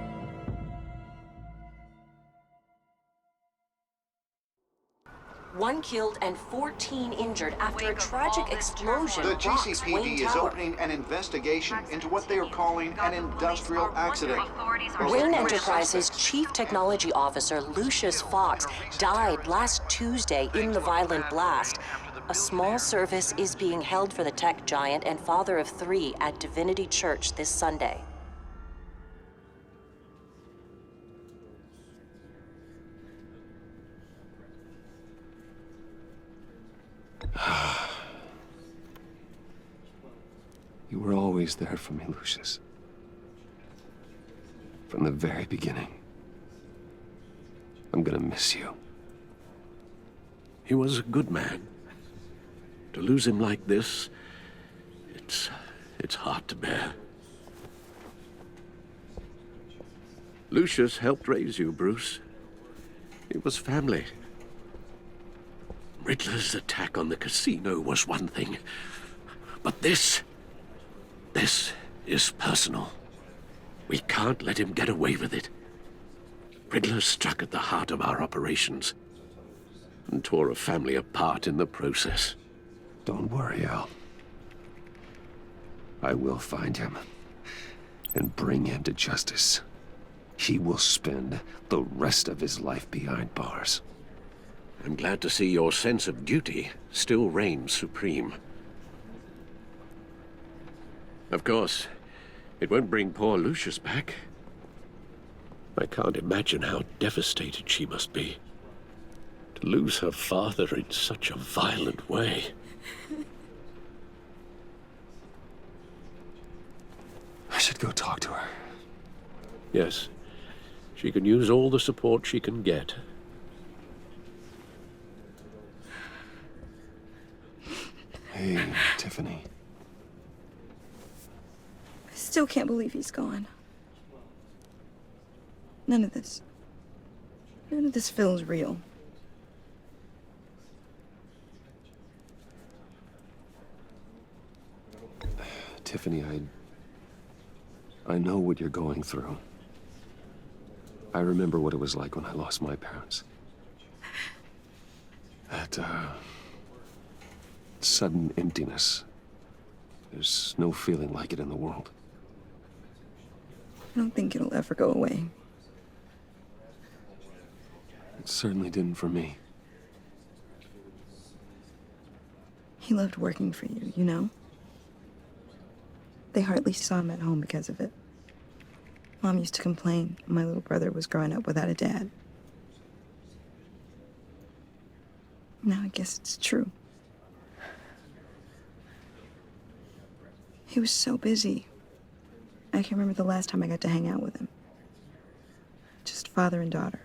S20: One killed and 14 injured after a tragic explosion.
S2: The
S20: rocks
S2: GCPD
S20: Wayne
S2: is
S20: Tower.
S2: opening an investigation into what they are calling an industrial accident.
S20: Wayne Enterprises' Chief Technology Officer, Lucius Fox, died last Tuesday in the violent blast. A small service is being held for the tech giant and father of 3 at Divinity Church this Sunday.
S15: You were always there for me, Lucius. From the very beginning. I'm gonna miss you.
S5: He was a good man. To lose him like this, it's hard to bear. Lucius helped raise you, Bruce. It was family. Riddler's attack on the casino was one thing, but this is personal. We can't let him get away with it. Riddler struck at the heart of our operations and tore a family apart in the process.
S15: Don't worry, Al. I will find him and bring him to justice. He will spend the rest of his life behind bars.
S5: I'm glad to see your sense of duty still reigns supreme. Of course, it won't bring poor Lucius back. I can't imagine how devastated she must be. To lose her father in such a violent way.
S15: I should go talk to her.
S5: Yes, she can use all the support she can get.
S15: Hey, Tiffany.
S6: I still can't believe he's gone. None of this feels real.
S15: Tiffany, I know what you're going through. I remember what it was like when I lost my parents. That, sudden emptiness. There's no feeling like it in the world.
S6: I don't think it'll ever go away.
S15: It certainly didn't for me.
S6: He loved working for you, you know? They hardly saw him at home because of it. Mom used to complain my little brother was growing up without a dad. Now I guess it's true. He was so busy. I can't remember the last time I got to hang out with him. Just father and daughter.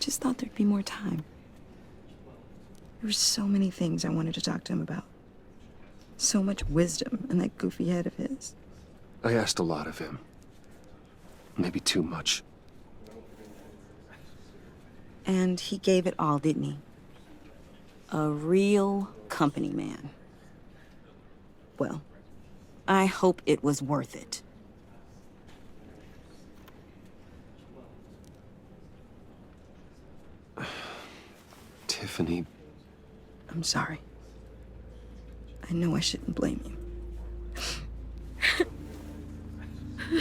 S6: Just thought there'd be more time. There were so many things I wanted to talk to him about. So much wisdom in that goofy head of his.
S15: I asked a lot of him. Maybe too much.
S6: And he gave it all, didn't he? A real company man. Well, I hope it was worth it.
S15: Tiffany.
S6: I'm sorry. I know I shouldn't blame you.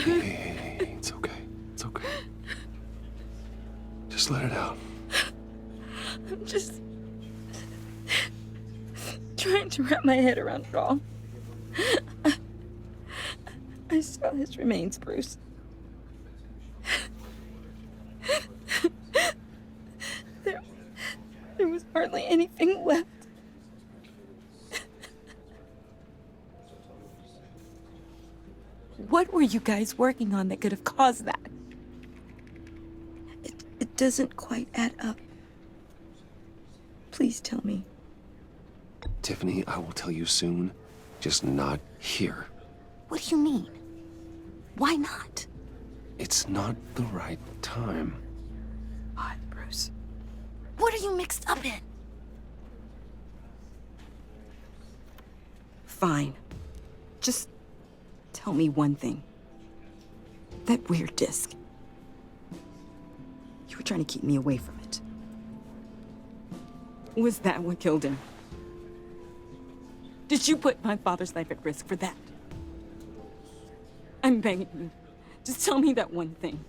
S15: Hey, it's okay. It's okay. Just let it out.
S6: I'm just trying to wrap my head around it all. I saw his remains, Bruce. There was hardly anything left. What were you guys working on that could have caused that? It doesn't quite add up. Please tell me.
S15: Tiffany, I will tell you soon. Just not here.
S6: What do you mean? Why not?
S15: It's not the right time.
S6: What, Bruce? What are you mixed up in? Fine. Just tell me one thing. That weird disc. You were trying to keep me away from it. Was that what killed him? Did you put my father's life at risk for that? I'm begging you. Just tell me that one thing.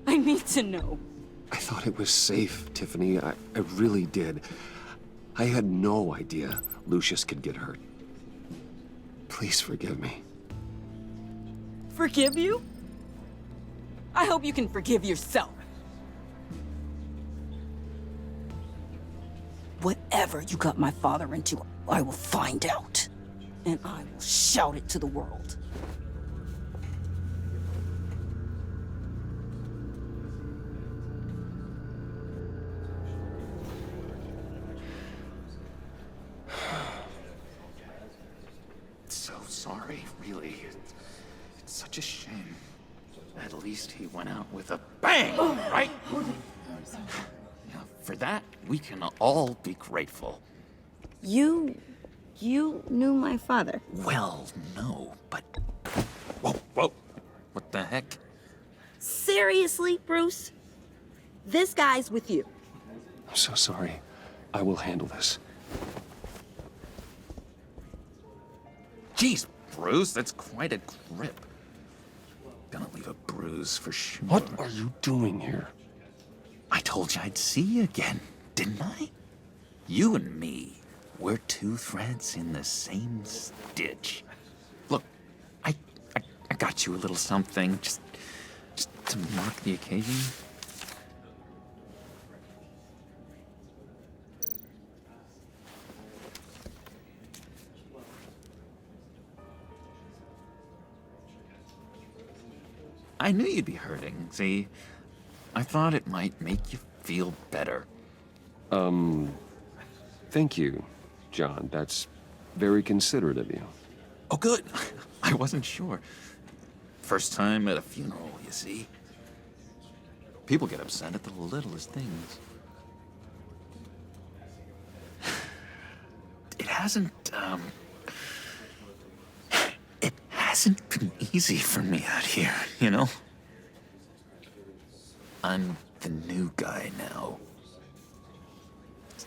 S6: I need to know.
S15: I thought it was safe, Tiffany. I really did. I had no idea Lucius could get hurt. Please forgive me.
S6: Forgive you? I hope you can forgive yourself. Whatever you got my father into, I will find out. And I will shout it to the world.
S21: So sorry, really. It's such a shame. At least he went out with a bang, right? Yeah, for that, we can all be grateful.
S6: You knew my father.
S21: Well, no, but... Whoa. What the heck?
S6: Seriously, Bruce? This guy's with you.
S15: I'm so sorry. I will handle this.
S21: Jeez, Bruce, that's quite a grip. Gonna leave a bruise for sure.
S15: What are you doing here?
S21: I told you I'd see you again, didn't I? You and me, we're two threads in the same stitch. Look, I got you a little something, just to mark the occasion. I knew you'd be hurting, see? I thought it might make you feel better.
S15: Thank you, John. That's very considerate of you.
S21: Oh, good. I wasn't sure. First time at a funeral, you see? People get upset at the littlest things. It hasn't been easy for me out here, you know? I'm the new guy now.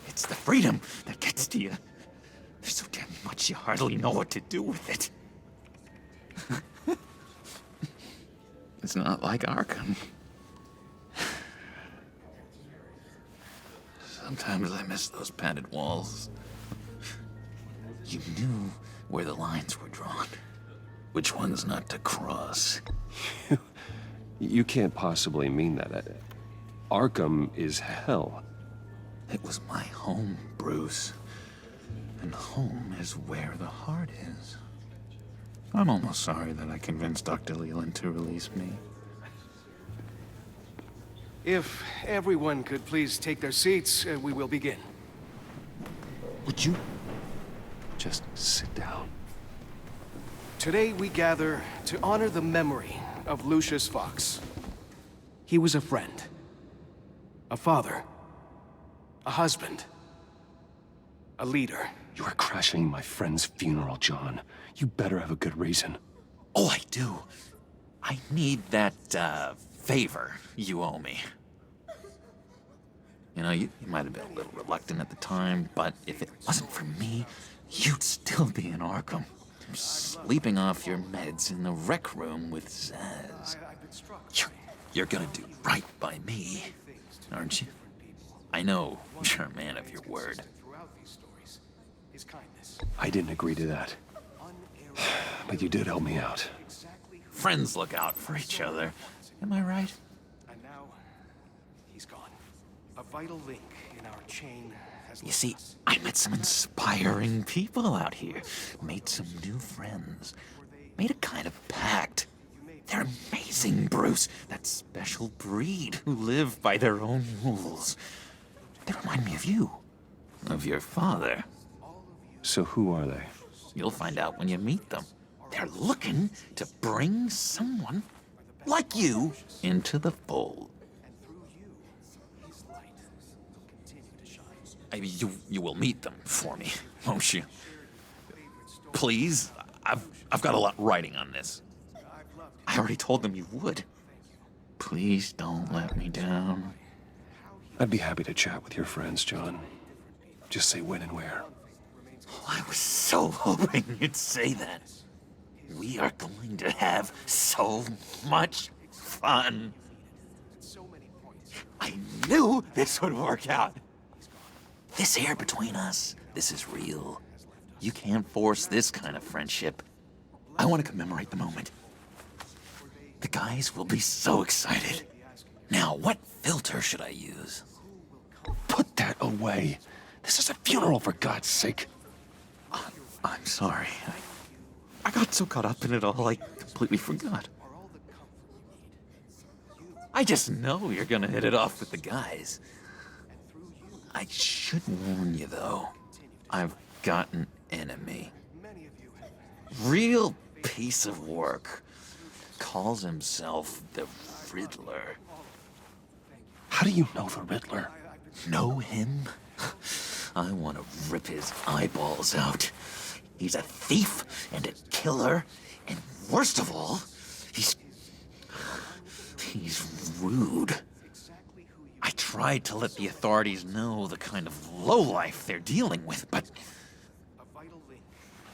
S21: It's the freedom that gets to you. There's so damn much you hardly know what to do with it. It's not like Arkham. Sometimes I miss those padded walls. You knew where the lines were drawn. Which ones not to cross.
S1: You can't possibly mean that. Arkham is hell.
S21: It was my home, Bruce. And home is where the heart is. I'm almost sorry that I convinced Dr. Leland to release me.
S11: If everyone could please take their seats, we will begin.
S21: Would you?
S1: Just sit down.
S11: Today we gather to honor the memory of Lucius Fox. He was a friend, a father, a husband, a leader.
S1: You are crashing my friend's funeral, John. You better have a good reason.
S21: Oh, I do. I need that, favor you owe me. You know, you might have been a little reluctant at the time, but if it wasn't for me, you'd still be in Arkham. Sleeping off your meds in the rec room with Zaz. You're gonna do right by me, aren't you? I know you're a man of your word.
S1: I didn't agree to that. But you did help me out.
S21: Friends look out for each other. Am I right?
S11: And now, he's gone. A vital link in our chain has
S21: You see, I met some inspiring people out here. Made some new friends. Made a kind of pact. They're amazing, Bruce. That special breed who live by their own rules. They remind me of you. Of your father.
S1: So who are they?
S21: You'll find out when you meet them. They're looking to bring someone like you into the fold. You will meet them for me, won't you? Please, I've got a lot writing on this. I already told them you would. Please don't let me down.
S1: I'd be happy to chat with your friends, John. Just say when and where.
S21: Oh, I was so hoping you'd say that. We are going to have so much fun. I knew this would work out. This here between us, this is real. You can't force this kind of friendship. I want to commemorate the moment. The guys will be so excited. Now, what filter should I use?
S1: Put that away. This is a funeral, for God's sake.
S21: I'm sorry. I got so caught up in it all, I completely forgot. I just know you're gonna hit it off with the guys. I should warn you, though. I've got an enemy. Real piece of work. Calls himself the Riddler.
S1: How do you know the Riddler?
S21: Know him? I want to rip his eyeballs out. He's a thief and a killer, and worst of all, he's rude. I tried to let the authorities know the kind of lowlife they're dealing with, but...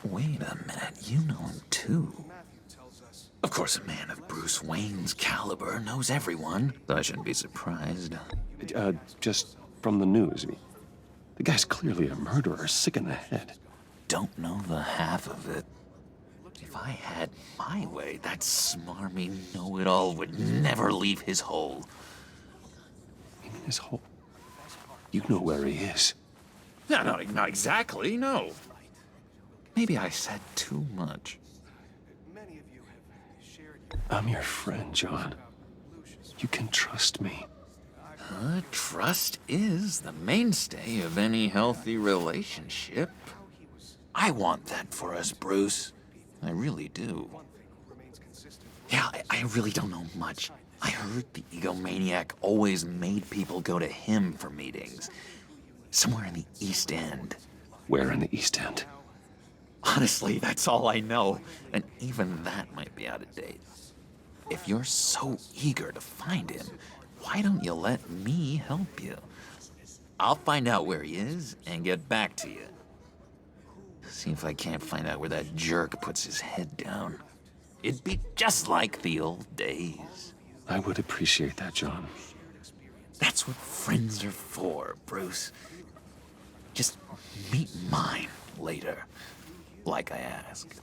S21: Wait a minute, you know him too. Of course, a man of Bruce Wayne's caliber knows everyone, so I shouldn't be surprised.
S1: Just from the news. The guy's clearly a murderer, sick in the head.
S21: Don't know the half of it. If I had my way, that smarmy know-it-all would never leave his hole.
S1: His hole? You know where he is.
S21: No, not exactly, no. Maybe I said too much.
S1: I'm your friend, John. You can trust me.
S21: Trust is the mainstay of any healthy relationship. I want that for us, Bruce. I really do. Yeah, I really don't know much. I heard the egomaniac always made people go to him for meetings. Somewhere in the East End.
S1: Where in the East End?
S21: Honestly, that's all I know. And even that might be out of date. If you're so eager to find him, why don't you let me help you? I'll find out where he is and get back to you. See if I can't find out where that jerk puts his head down. It'd be just like the old days.
S1: I would appreciate that, John.
S21: That's what friends are for, Bruce. Just meet mine later, like I asked.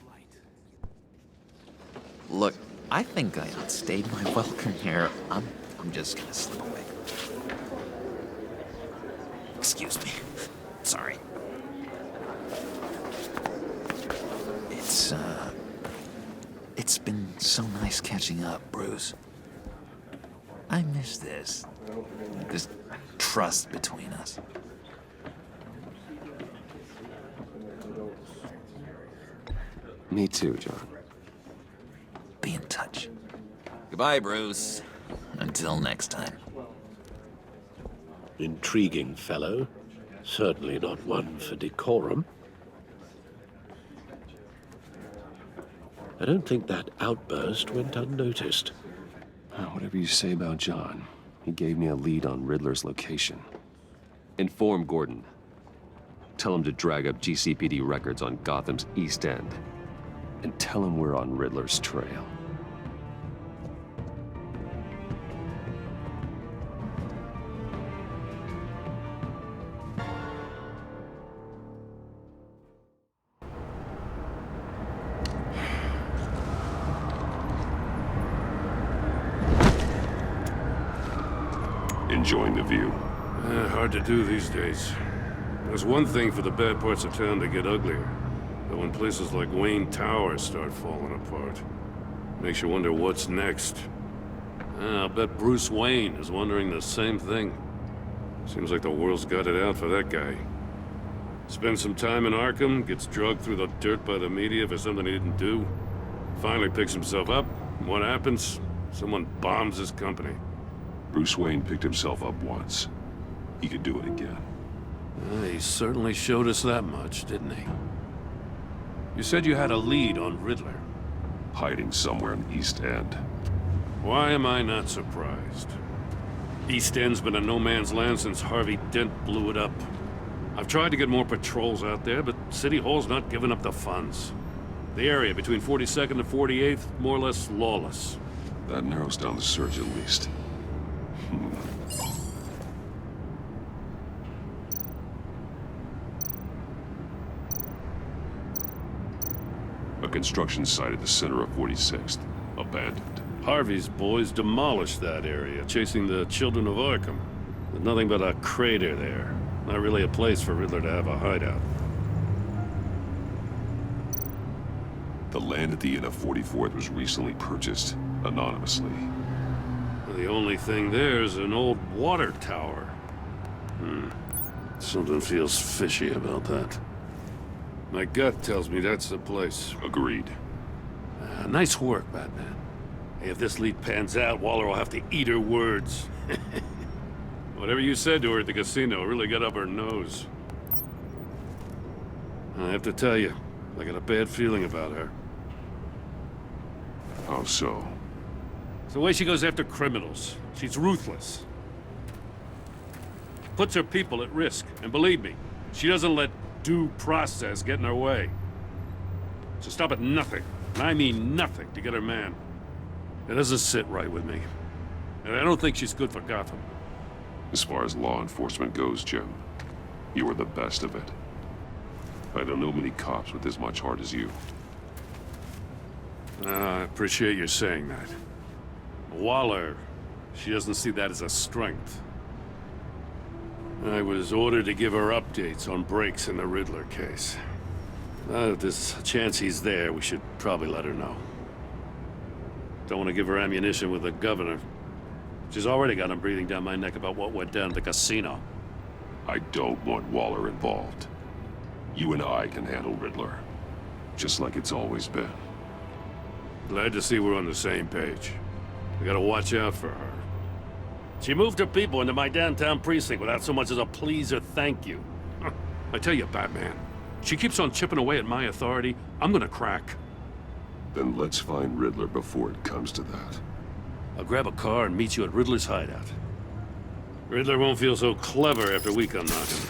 S21: Look, I think I outstayed my welcome here. I'm just gonna slip away. Excuse me. Sorry. It's been so nice catching up, Bruce. I miss this trust between us.
S1: Me too, John.
S21: Be in touch. Goodbye, Bruce. Until next time.
S5: Intriguing fellow. Certainly not one for decorum. I don't think that outburst went unnoticed.
S1: Whatever you say about John, he gave me a lead on Riddler's location. Inform Gordon. Tell him to drag up GCPD records on Gotham's East End. And tell him we're on Riddler's trail.
S9: Enjoying the view.
S3: Hard to do these days. There's one thing for the bad parts of town to get uglier. But when places like Wayne Tower start falling apart, makes you wonder what's next. I'll bet Bruce Wayne is wondering the same thing. Seems like the world's got it out for that guy. Spends some time in Arkham, gets drugged through the dirt by the media for something he didn't do. Finally picks himself up. What happens? Someone bombs his company.
S9: Bruce Wayne picked himself up once. He could do it again.
S3: He certainly showed us that much, didn't he? You said you had a lead on Riddler.
S9: Hiding somewhere in East End.
S3: Why am I not surprised? East End's been a no-man's land since Harvey Dent blew it up. I've tried to get more patrols out there, but City Hall's not giving up the funds. The area between 42nd and 48th, more or less lawless.
S9: That narrows down the search at least. A construction site at the center of 46th. Abandoned.
S3: Harvey's boys demolished that area, chasing the children of Arkham. There's nothing but a crater there. Not really a place for Riddler to have a hideout.
S9: The land at the end of 44th was recently purchased, anonymously.
S3: The only thing there is an old water tower. Something feels fishy about that. My gut tells me that's the place.
S9: Agreed.
S3: Nice work, Batman. Hey, if this lead pans out, Waller will have to eat her words. Whatever you said to her at the casino really got up her nose. I have to tell you, I got a bad feeling about her.
S9: How so?
S3: It's the way she goes after criminals. She's ruthless. Puts her people at risk. And believe me, she doesn't let due process get in her way. She'll stop at nothing, and I mean nothing, to get her man. It doesn't sit right with me. And I don't think she's good for Gotham.
S9: As far as law enforcement goes, Jim, you are the best of it. I don't know many cops with as much heart as you.
S3: I appreciate you saying that. Waller, she doesn't see that as a strength. I was ordered to give her updates on breaks in the Riddler case. If there's a chance he's there, we should probably let her know. Don't want to give her ammunition with the governor. She's already got him breathing down my neck about what went down at the casino.
S9: I don't want Waller involved. You and I can handle Riddler, just like it's always been.
S3: Glad to see we're on the same page. We gotta watch out for her. She moved her people into my downtown precinct without so much as a please or thank you. I tell you, Batman, she keeps on chipping away at my authority, I'm gonna crack.
S9: Then let's find Riddler before it comes to that.
S3: I'll grab a car and meet you at Riddler's hideout. Riddler won't feel so clever after we come knocking.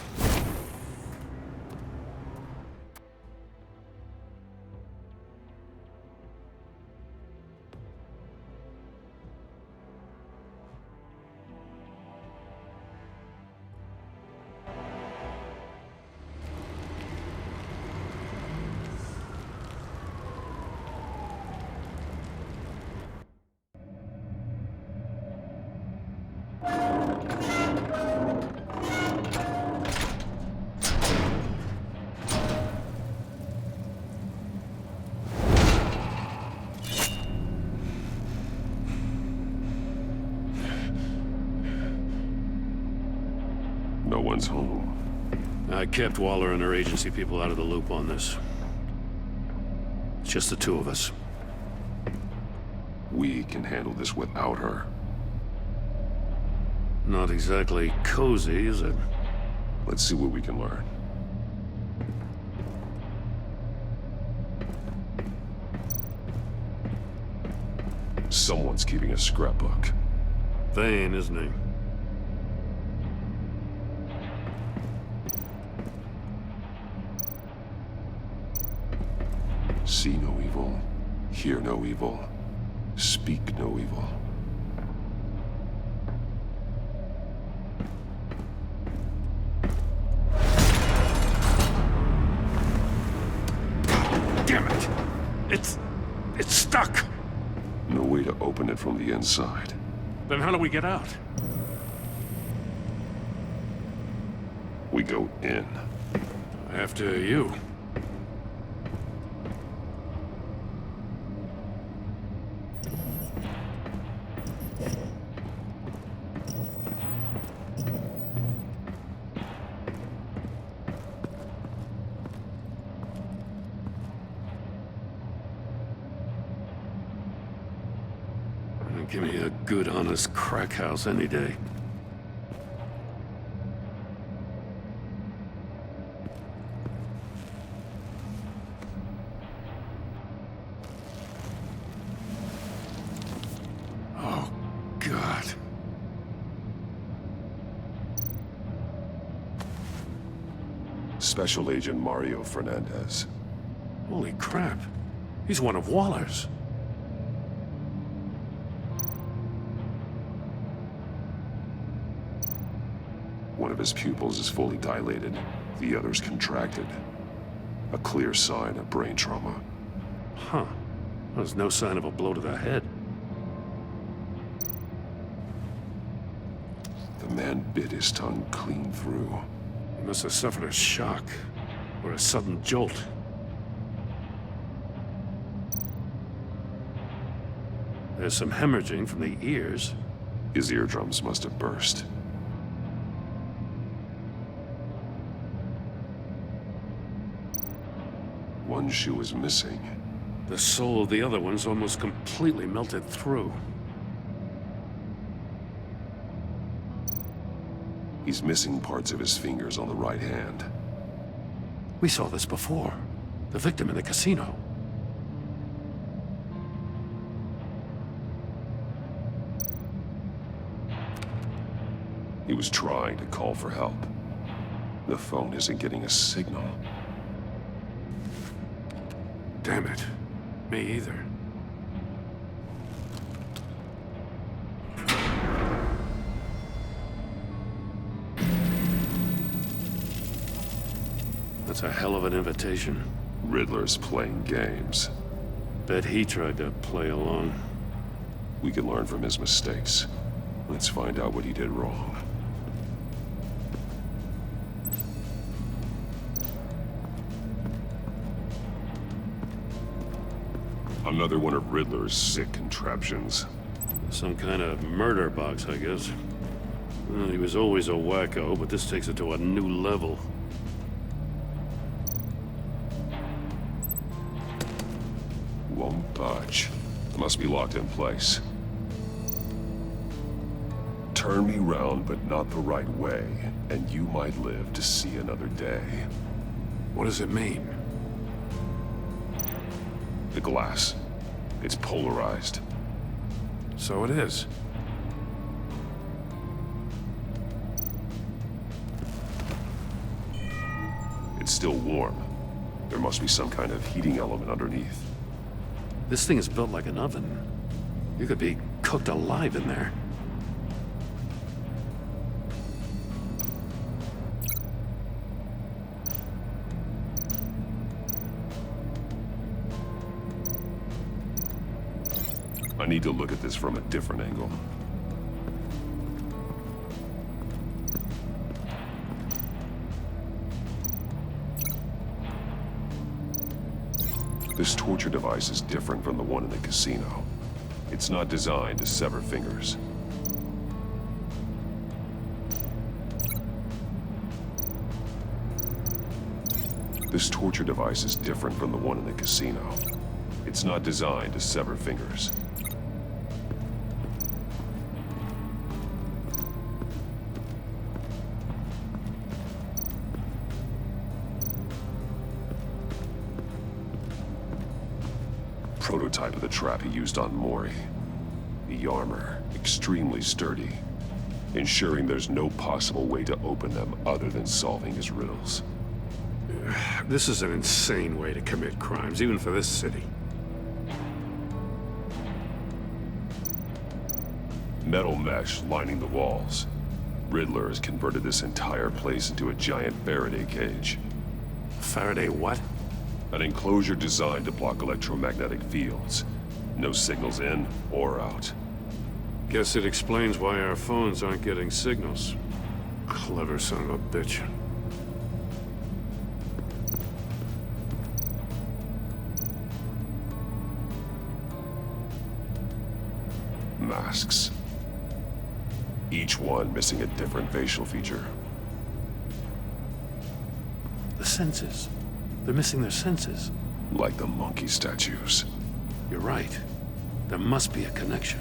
S9: No one's home.
S3: I kept Waller and her agency people out of the loop on this. It's just the two of us.
S9: We can handle this without her.
S3: Not exactly cozy, is it?
S9: Let's see what we can learn. Someone's keeping a scrapbook.
S3: Vane, isn't he?
S9: See no evil, hear no evil, speak no evil.
S3: Damn it! It's stuck!
S9: No way to open it from the inside.
S3: Then how do we get out?
S9: We go in.
S3: After you. Give me a good, honest crack house any day. Oh, God.
S9: Special Agent Mario Fernandez.
S3: Holy crap. He's one of Waller's.
S9: One of his pupils is fully dilated, the other's contracted. A clear sign of brain trauma.
S3: Huh. There's no sign of a blow to the head.
S9: The man bit his tongue clean through.
S3: He must have suffered a shock, or a sudden jolt. There's some hemorrhaging from the ears.
S9: His eardrums must have burst. One shoe is missing.
S3: The sole of the other one's almost completely melted through.
S9: He's missing parts of his fingers on the right hand.
S3: We saw this before. The victim in the casino.
S9: He was trying to call for help. The phone isn't getting a signal.
S3: Damn it. Me either. That's a hell of an invitation.
S9: Riddler's playing games.
S3: Bet he tried to play along.
S9: We can learn from his mistakes. Let's find out what he did wrong. Another one of Riddler's sick contraptions.
S3: Some kind of murder box, I guess. Well, he was always a wacko, but this takes it to a new level.
S9: Won't budge. Must be locked in place. Turn me round, but not the right way, and you might live to see another day.
S3: What does it mean?
S9: The glass. It's polarized.
S3: So it is.
S9: It's still warm. There must be some kind of heating element underneath.
S3: This thing is built like an oven. You could be cooked alive in there.
S9: I need to look at this from a different angle. This torture device is different from the one in the casino. It's not designed to sever fingers. This torture device is different from the one in the casino. It's not designed to sever fingers. Prototype of the trap he used on Mori. The armor, extremely sturdy, ensuring there's no possible way to open them other than solving his riddles.
S12: This is an insane way to commit crimes, even for this city.
S9: Metal mesh lining the walls. Riddler has converted this entire place into a giant Faraday cage.
S12: Faraday what?
S9: An enclosure designed to block electromagnetic fields. No signals in or out.
S12: Guess it explains why our phones aren't getting signals. Clever son of a bitch.
S9: Masks. Each one missing a different facial feature.
S12: The senses. They're missing their senses.
S9: Like the monkey statues.
S12: You're right. There must be a connection.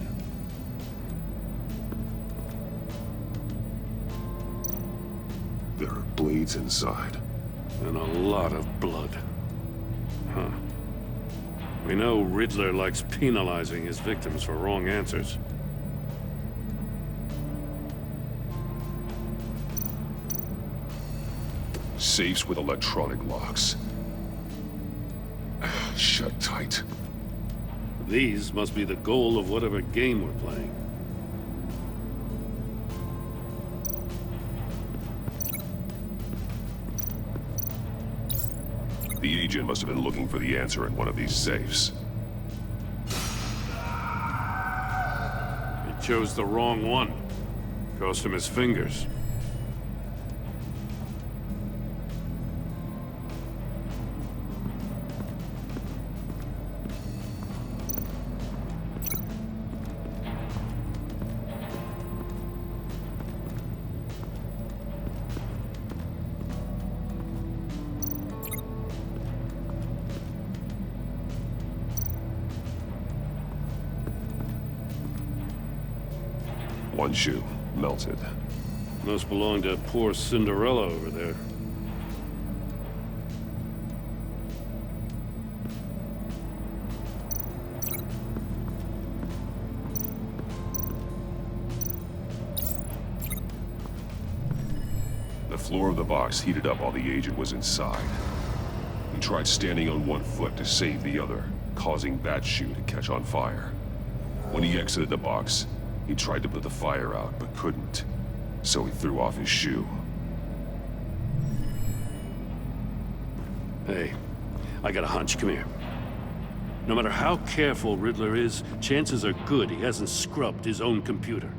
S9: There are blades inside.
S12: And a lot of blood. Huh. We know Riddler likes penalizing his victims for wrong answers.
S9: Safes with electronic locks. Shut tight.
S3: These must be the goal of whatever game we're playing.
S9: The agent must have been looking for the answer in one of these safes.
S12: He chose the wrong one. Cost him his fingers.
S9: One shoe, melted.
S3: Must belong to poor Cinderella over there.
S9: The floor of the box heated up while the agent was inside. He tried standing on one foot to save the other, causing that shoe to catch on fire. When he exited the box, he tried to put the fire out, but couldn't. So he threw off his shoe.
S3: Hey, I got a hunch. Come here. No matter how careful Riddler is, chances are good he hasn't scrubbed his own computer.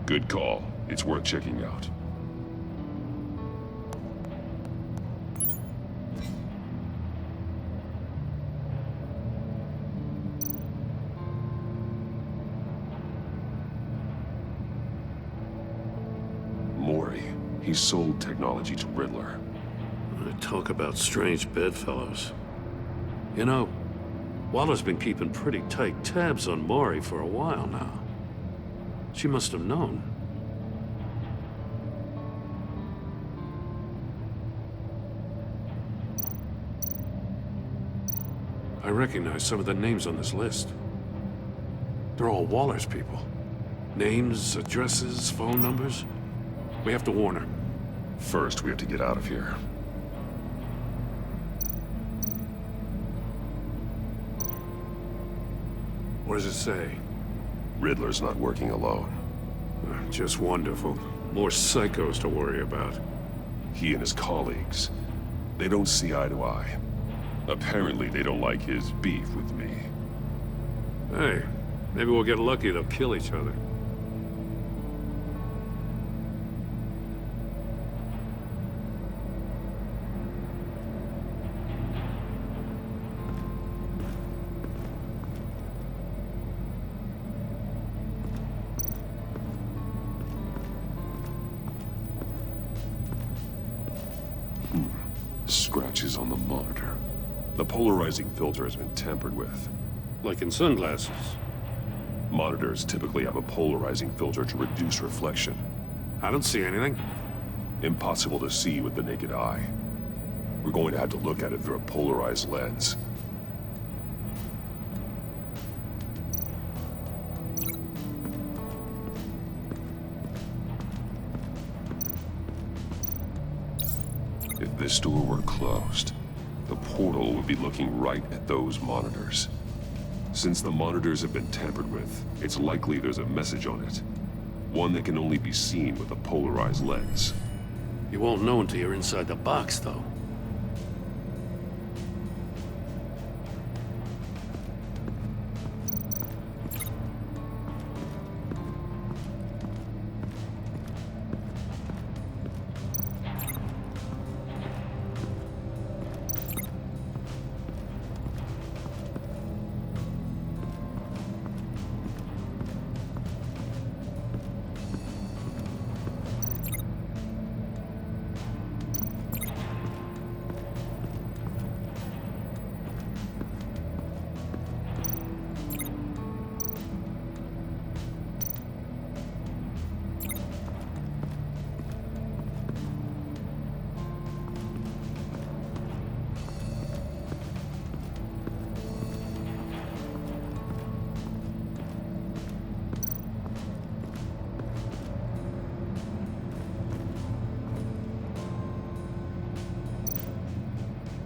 S9: Good call. It's worth checking out. Mori. He sold technology to Riddler.
S12: Talk about strange bedfellows. You know, Waller's been keeping pretty tight tabs on Mori for a while now. She must have known. I recognize some of the names on this list. They're all Waller's people. Names, addresses, phone numbers. We have to warn her.
S9: First, we have to get out of here.
S12: What does it say?
S9: Riddler's not working alone.
S12: Just wonderful. More psychos to worry about.
S9: He and his colleagues, they don't see eye to eye. Apparently, they don't like his beef with me.
S12: Hey, maybe we'll get lucky. They'll kill each other.
S9: is on the monitor. The polarizing filter has been tampered with.
S3: Like in sunglasses.
S9: Monitors typically have a polarizing filter to reduce reflection.
S12: I don't see anything.
S9: Impossible to see with the naked eye. We're going to have to look at it through a polarized lens. If this door were closed, the portal would be looking right at those monitors. Since the monitors have been tampered with, it's likely there's a message on it. One that can only be seen with a polarized lens.
S3: You won't know until you're inside the box, though.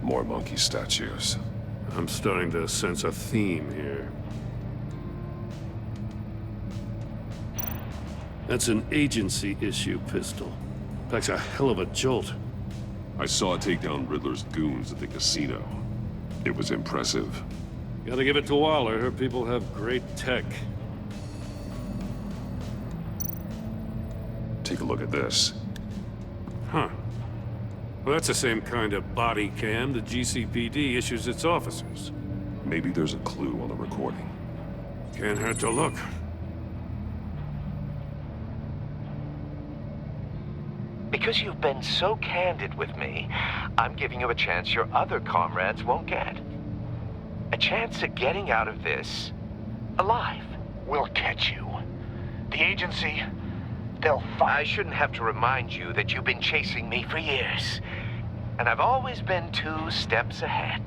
S9: More monkey statues.
S3: I'm starting to sense a theme here. That's an agency issue pistol. Packs a hell of a jolt.
S9: I saw it take down Riddler's goons at the casino. It was impressive.
S3: Gotta give it to Waller. Her people have great tech.
S9: Take a look at this.
S3: Huh. Well, that's the same kind of body cam the GCPD issues its officers.
S9: Maybe there's a clue on the recording.
S3: Can't hurt to look.
S10: Because you've been so candid with me, I'm giving you a chance your other comrades won't get. A chance at getting out of this alive.
S2: We'll catch you. The agency, they'll find...
S10: I shouldn't have to remind you that you've been chasing me for years. And I've always been 2 steps ahead.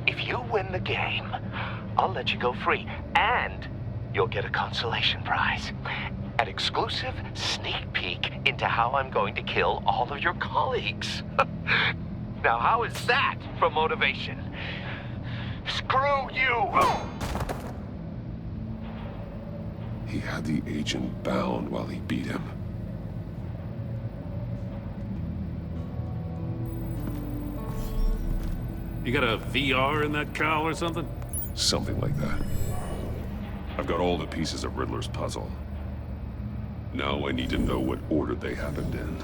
S10: If you win the game, I'll let you go free. And you'll get a consolation prize. An exclusive sneak peek into how I'm going to kill all of your colleagues. Now, how is that for motivation? Screw you!
S9: He had the agent bound while he beat him.
S3: You got a VR in that cowl or something?
S9: Something like that. I've got all the pieces of Riddler's puzzle. Now I need to know what order they happened in.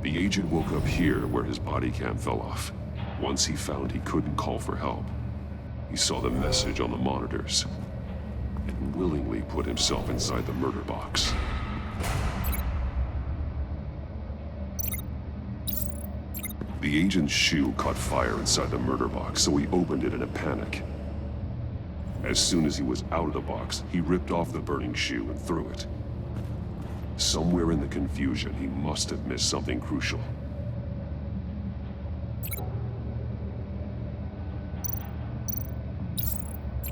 S9: The agent woke up here where his body cam fell off. Once he found he couldn't call for help, he saw the message on the monitors and willingly put himself inside the murder box. The agent's shoe caught fire inside the murder box, so he opened it in a panic. As soon as he was out of the box, he ripped off the burning shoe and threw it. Somewhere in the confusion, he must have missed something crucial.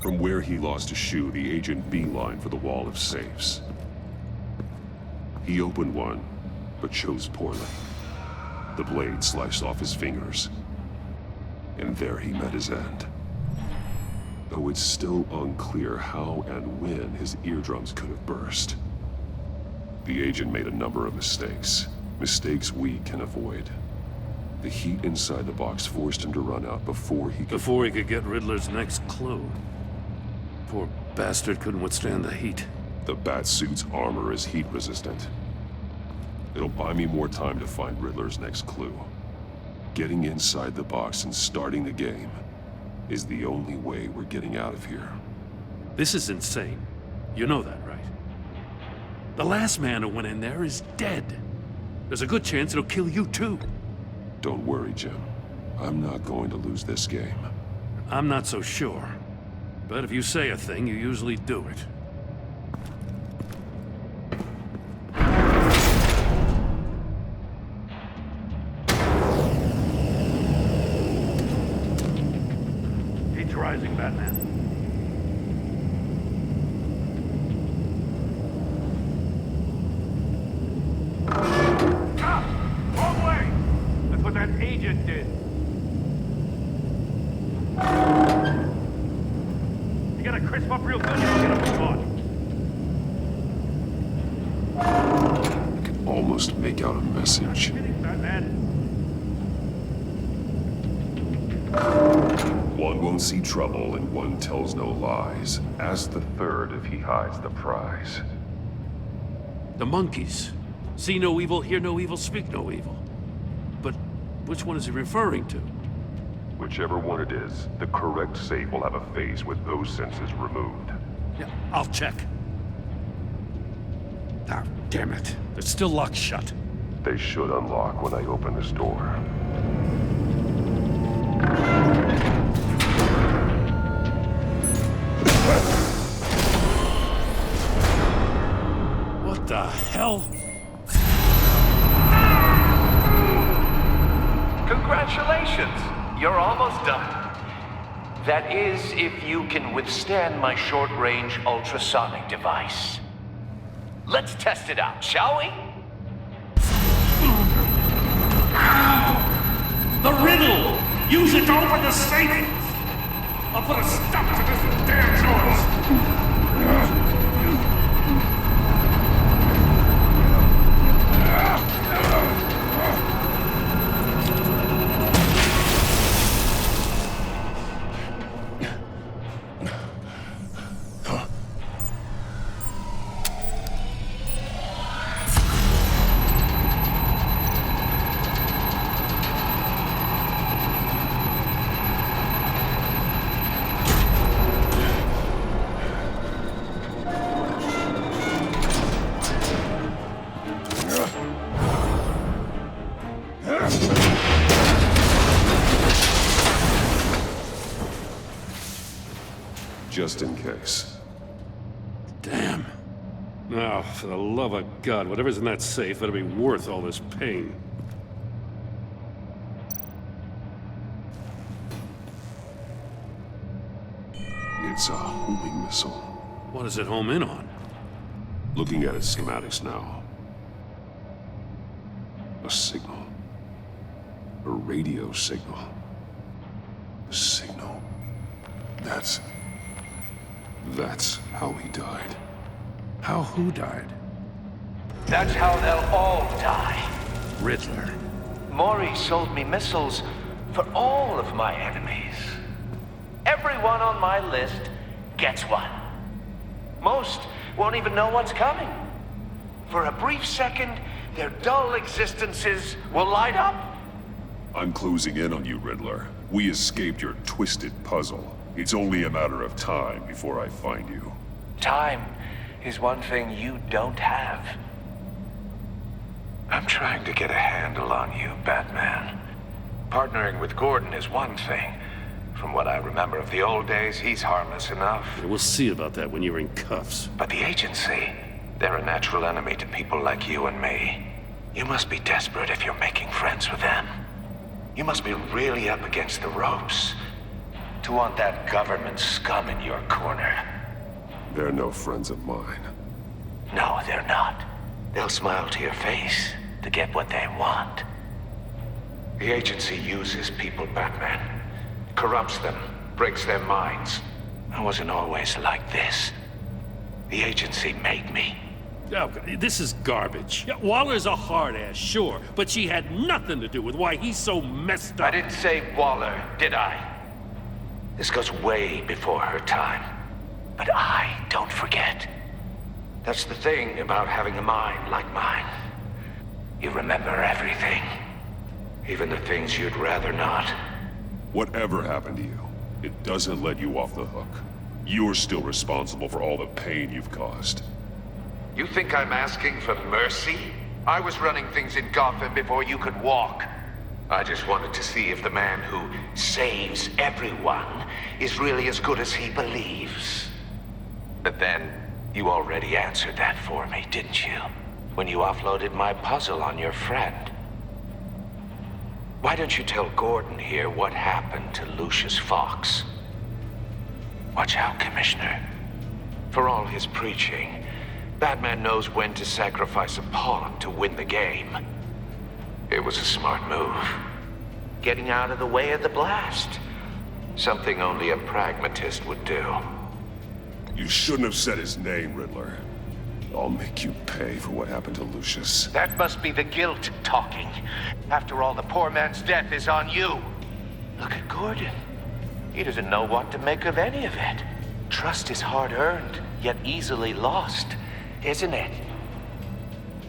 S9: From where he lost a shoe, the agent beelined for the wall of safes. He opened one, but chose poorly. The blade sliced off his fingers. And there he met his end. Though it's still unclear how and when his eardrums could have burst. The agent made a number of mistakes. Mistakes we can avoid. The heat inside the box forced him to run out before he could
S3: get Riddler's next clue. Poor bastard couldn't withstand the heat.
S9: The Batsuit's armor is heat resistant. It'll buy me more time to find Riddler's next clue. Getting inside the box and starting the game is the only way we're getting out of here.
S12: This is insane. You know that, right? The last man who went in there is dead. There's a good chance it'll kill you too.
S9: Don't worry, Jim. I'm not going to lose this game.
S12: I'm not so sure. But if you say a thing, you usually do it. Heat's rising, Batman.
S7: Wrong way! That's what that agent did. You gotta crisp up real good, you don't get a move on.
S9: I can almost make out a message. One won't see trouble and one tells no lies. Ask the third if he hides the prize.
S12: The monkeys. See no evil, hear no evil, speak no evil. But which one is he referring to?
S9: Whichever one it is, the correct safe will have a face with those senses removed.
S12: Yeah, I'll check. Ah, damn it. They're still locked shut.
S9: They should unlock when I open this door.
S12: What the hell?
S10: Congratulations! You're almost done. That is, if you can withstand my short-range ultrasonic device. Let's test it out, shall we?
S7: The Riddle! Use it to open the safe! I'll put a stop to this damn noise!
S9: Just in case.
S12: Damn. Now, for the love of God, whatever's in that safe better be worth all this pain.
S9: It's a homing missile.
S12: What does it home in on?
S9: Looking at its schematics now. A signal. A radio signal. A signal. That's how he died.
S12: How who died?
S10: That's how they'll all die.
S12: Riddler.
S10: Maury sold me missiles for all of my enemies. Everyone on my list gets one. Most won't even know what's coming. For a brief second, their dull existences will light up.
S9: I'm closing in on you, Riddler. We escaped your twisted puzzle. It's only a matter of time before I find you.
S10: Time is one thing you don't have. I'm trying to get a handle on you, Batman. Partnering with Gordon is one thing. From what I remember of the old days, he's harmless enough.
S12: Yeah, we'll see about that when you're in cuffs.
S10: But the agency, they're a natural enemy to people like you and me. You must be desperate if you're making friends with them. You must be really up against the ropes to want that government scum in your corner.
S9: They're no friends of mine.
S10: No, they're not. They'll smile to your face to get what they want. The agency uses people, Batman. Corrupts them, breaks their minds. I wasn't always like this. The agency made me.
S12: Oh, this is garbage. Yeah, Waller's a hard-ass, sure, but she had nothing to do with why he's so messed up.
S10: I didn't say Waller, did I? This goes way before her time. But I don't forget. That's the thing about having a mind like mine. You remember everything. Even the things you'd rather not.
S9: Whatever happened to you, it doesn't let you off the hook. You're still responsible for all the pain you've caused.
S10: You think I'm asking for mercy? I was running things in Gotham before you could walk. I just wanted to see if the man who saves everyone is really as good as he believes. But then, you already answered that for me, didn't you? When you offloaded my puzzle on your friend. Why don't you tell Gordon here what happened to Lucius Fox? Watch out, Commissioner. For all his preaching, Batman knows when to sacrifice a pawn to win the game. It was a smart move. Getting out of the way of the blast. Something only a pragmatist would do.
S9: You shouldn't have said his name, Riddler. I'll make you pay for what happened to Lucius.
S10: That must be the guilt talking. After all, the poor man's death is on you. Look at Gordon. He doesn't know what to make of any of it. Trust is hard-earned, yet easily lost, isn't it?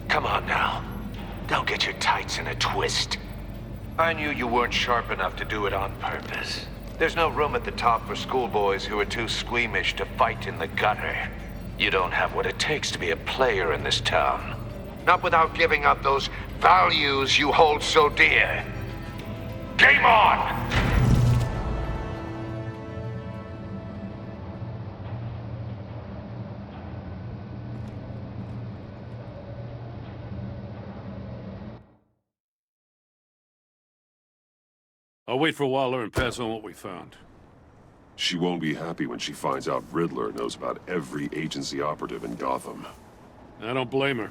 S10: Come on now. Don't get your tights in a twist. I knew you weren't sharp enough to do it on purpose. There's no room at the top for schoolboys who are too squeamish to fight in the gutter. You don't have what it takes to be a player in this town. Not without giving up those values you hold so dear. Game on!
S3: I'll wait for Waller and pass on what we found.
S9: She won't be happy when she finds out Riddler knows about every agency operative in Gotham.
S3: I don't blame her.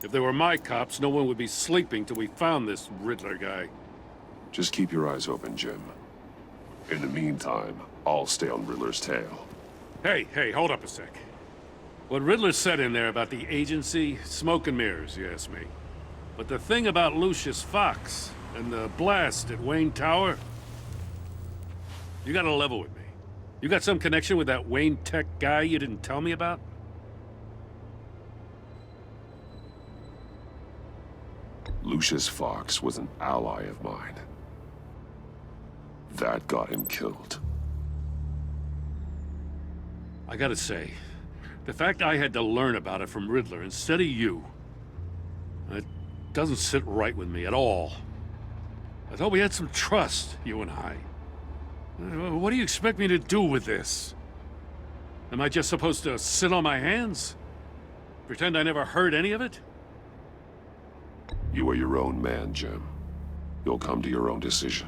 S3: If they were my cops, no one would be sleeping till we found this Riddler guy.
S9: Just keep your eyes open, Jim. In the meantime, I'll stay on Riddler's tail.
S3: Hey, hold up a sec. What Riddler said in there about the agency, smoke and mirrors, you ask me. But the thing about Lucius Fox and the blast at Wayne Tower, you gotta level with me. You got some connection with that Wayne Tech guy you didn't tell me about?
S9: Lucius Fox was an ally of mine. That got him killed.
S3: I gotta say, the fact I had to learn about it from Riddler instead of you, it doesn't sit right with me at all. I thought we had some trust, you and I. What do you expect me to do with this? Am I just supposed to sit on my hands? Pretend I never heard any of it?
S9: You are your own man, Jim. You'll come to your own decision.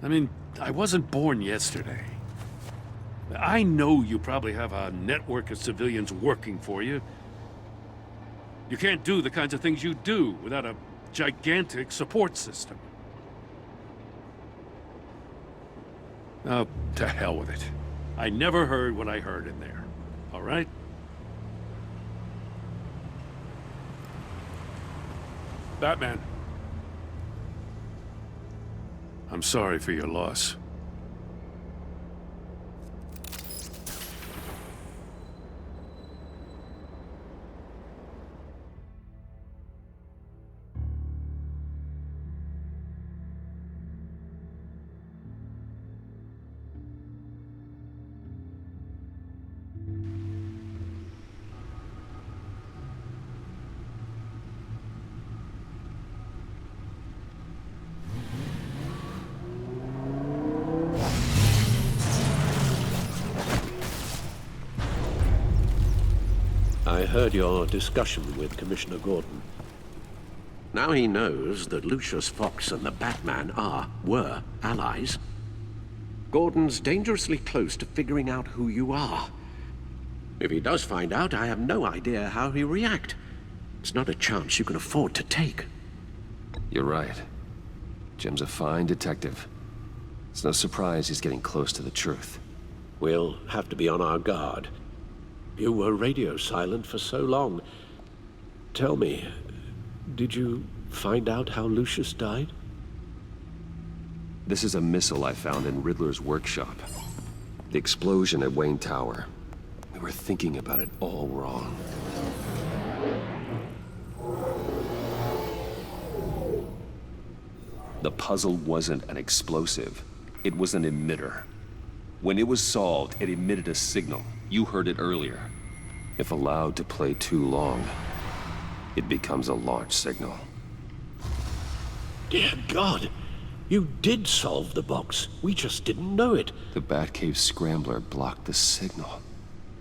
S3: I mean, I wasn't born yesterday. I know you probably have a network of civilians working for you. You can't do the kinds of things you do without a gigantic support system. Oh, to hell with it. I never heard what I heard in there. All right? Batman. I'm sorry for your loss.
S5: I heard your discussion with Commissioner Gordon. Now he knows that Lucius Fox and the Batman were allies. Gordon's dangerously close to figuring out who you are. If he does find out, I have no idea how he'll react. It's not a chance you can afford to take.
S1: You're right. Jim's a fine detective. It's no surprise he's getting close to the truth.
S5: We'll have to be on our guard. You were radio silent for so long. Tell me, did you find out how Lucius died?
S1: This is a missile I found in Riddler's workshop. The explosion at Wayne Tower. We were thinking about it all wrong. The puzzle wasn't an explosive. It was an emitter. When it was solved, it emitted a signal. You heard it earlier. If allowed to play too long, it becomes a launch signal.
S5: Dear God, you did solve the box. We just didn't know it.
S1: The Batcave scrambler blocked the signal.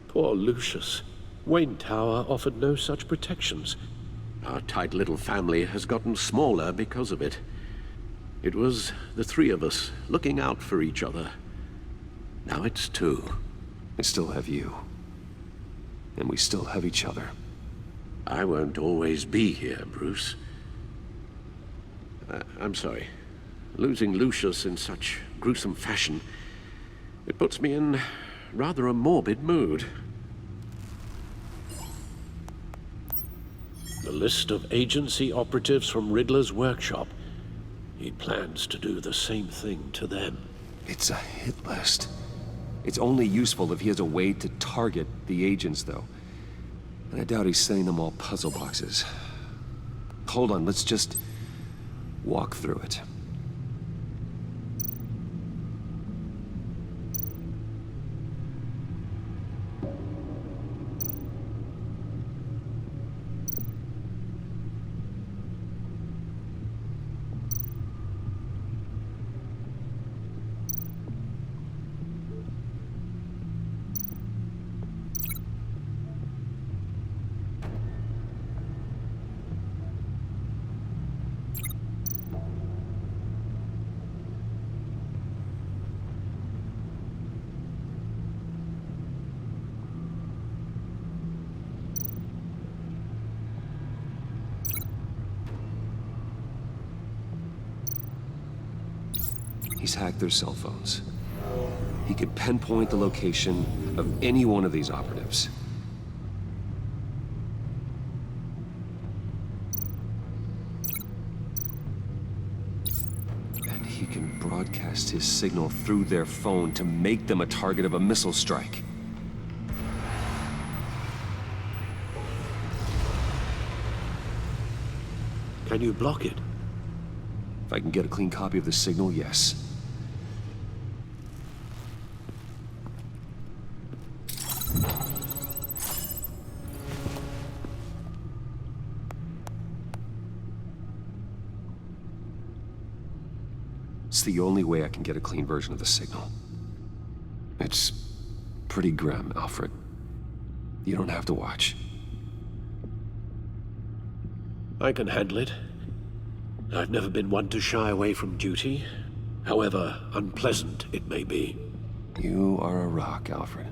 S5: Poor Lucius. Wayne Tower offered no such protections. Our tight little family has gotten smaller because of it. It was the three of us looking out for each other. Now it's two.
S1: I still have you. And we still have each other.
S5: I won't always be here, Bruce. I'm sorry. Losing Lucius in such gruesome fashion, it puts me in rather a morbid mood. The list of agency operatives from Riddler's workshop. He plans to do the same thing to them.
S1: It's a hit list. It's only useful if he has a way to target the agents, though. And I doubt he's sending them all puzzle boxes. Hold on, let's just walk through it. He's hacked their cell phones. He could pinpoint the location of any one of these operatives. And he can broadcast his signal through their phone to make them a target of a missile strike.
S5: Can you block it?
S1: If I can get a clean copy of the signal, yes. It's the only way I can get a clean version of the signal. It's pretty grim, Alfred. You don't have to watch.
S5: I can handle it. I've never been one to shy away from duty, however unpleasant it may be.
S1: You are a rock, Alfred.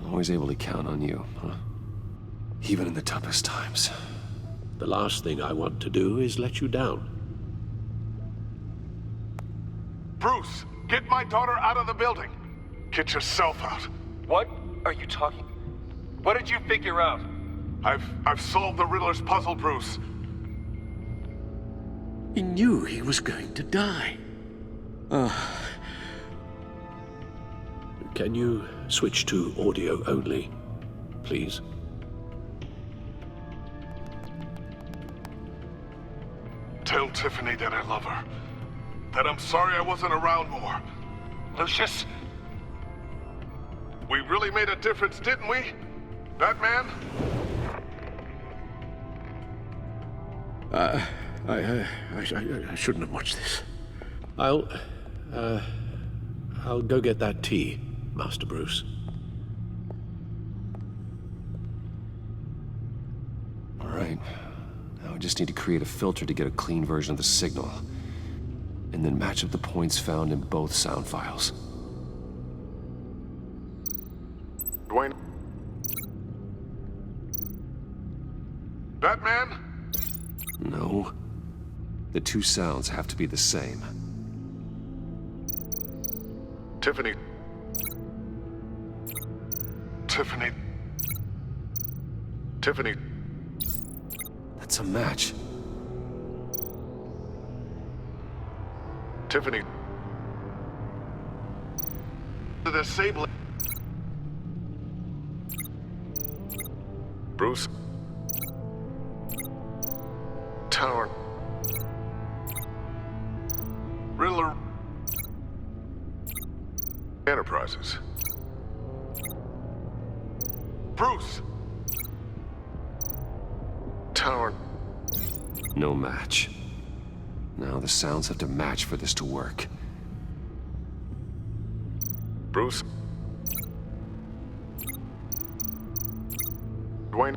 S1: I'm always able to count on you, huh? Even in the toughest times.
S5: The last thing I want to do is let you down.
S19: Bruce, get my daughter out of the building. Get yourself out.
S8: What are you talking? What did you figure out?
S19: I've solved the Riddler's puzzle, Bruce.
S5: He knew he was going to die. Can you switch to audio only, please?
S19: Tell Tiffany that I love her. That I'm sorry I wasn't around more.
S8: Lucius?
S19: We really made a difference, didn't we? Batman?
S5: I shouldn't have watched this. I'll go get that tea, Master Bruce.
S1: All right. Now I just need to create a filter to get a clean version of the signal. And then match up the points found in both sound files.
S19: Dwayne? Batman?
S1: No. The two sounds have to be the same.
S19: Tiffany. Tiffany. Tiffany.
S1: That's a match.
S19: Tiffany. The disabling. Bruce. Tower. Riddler. Enterprises. Bruce. Tower.
S1: No match. Now the sounds have to match for this to work.
S19: Bruce. Dwayne.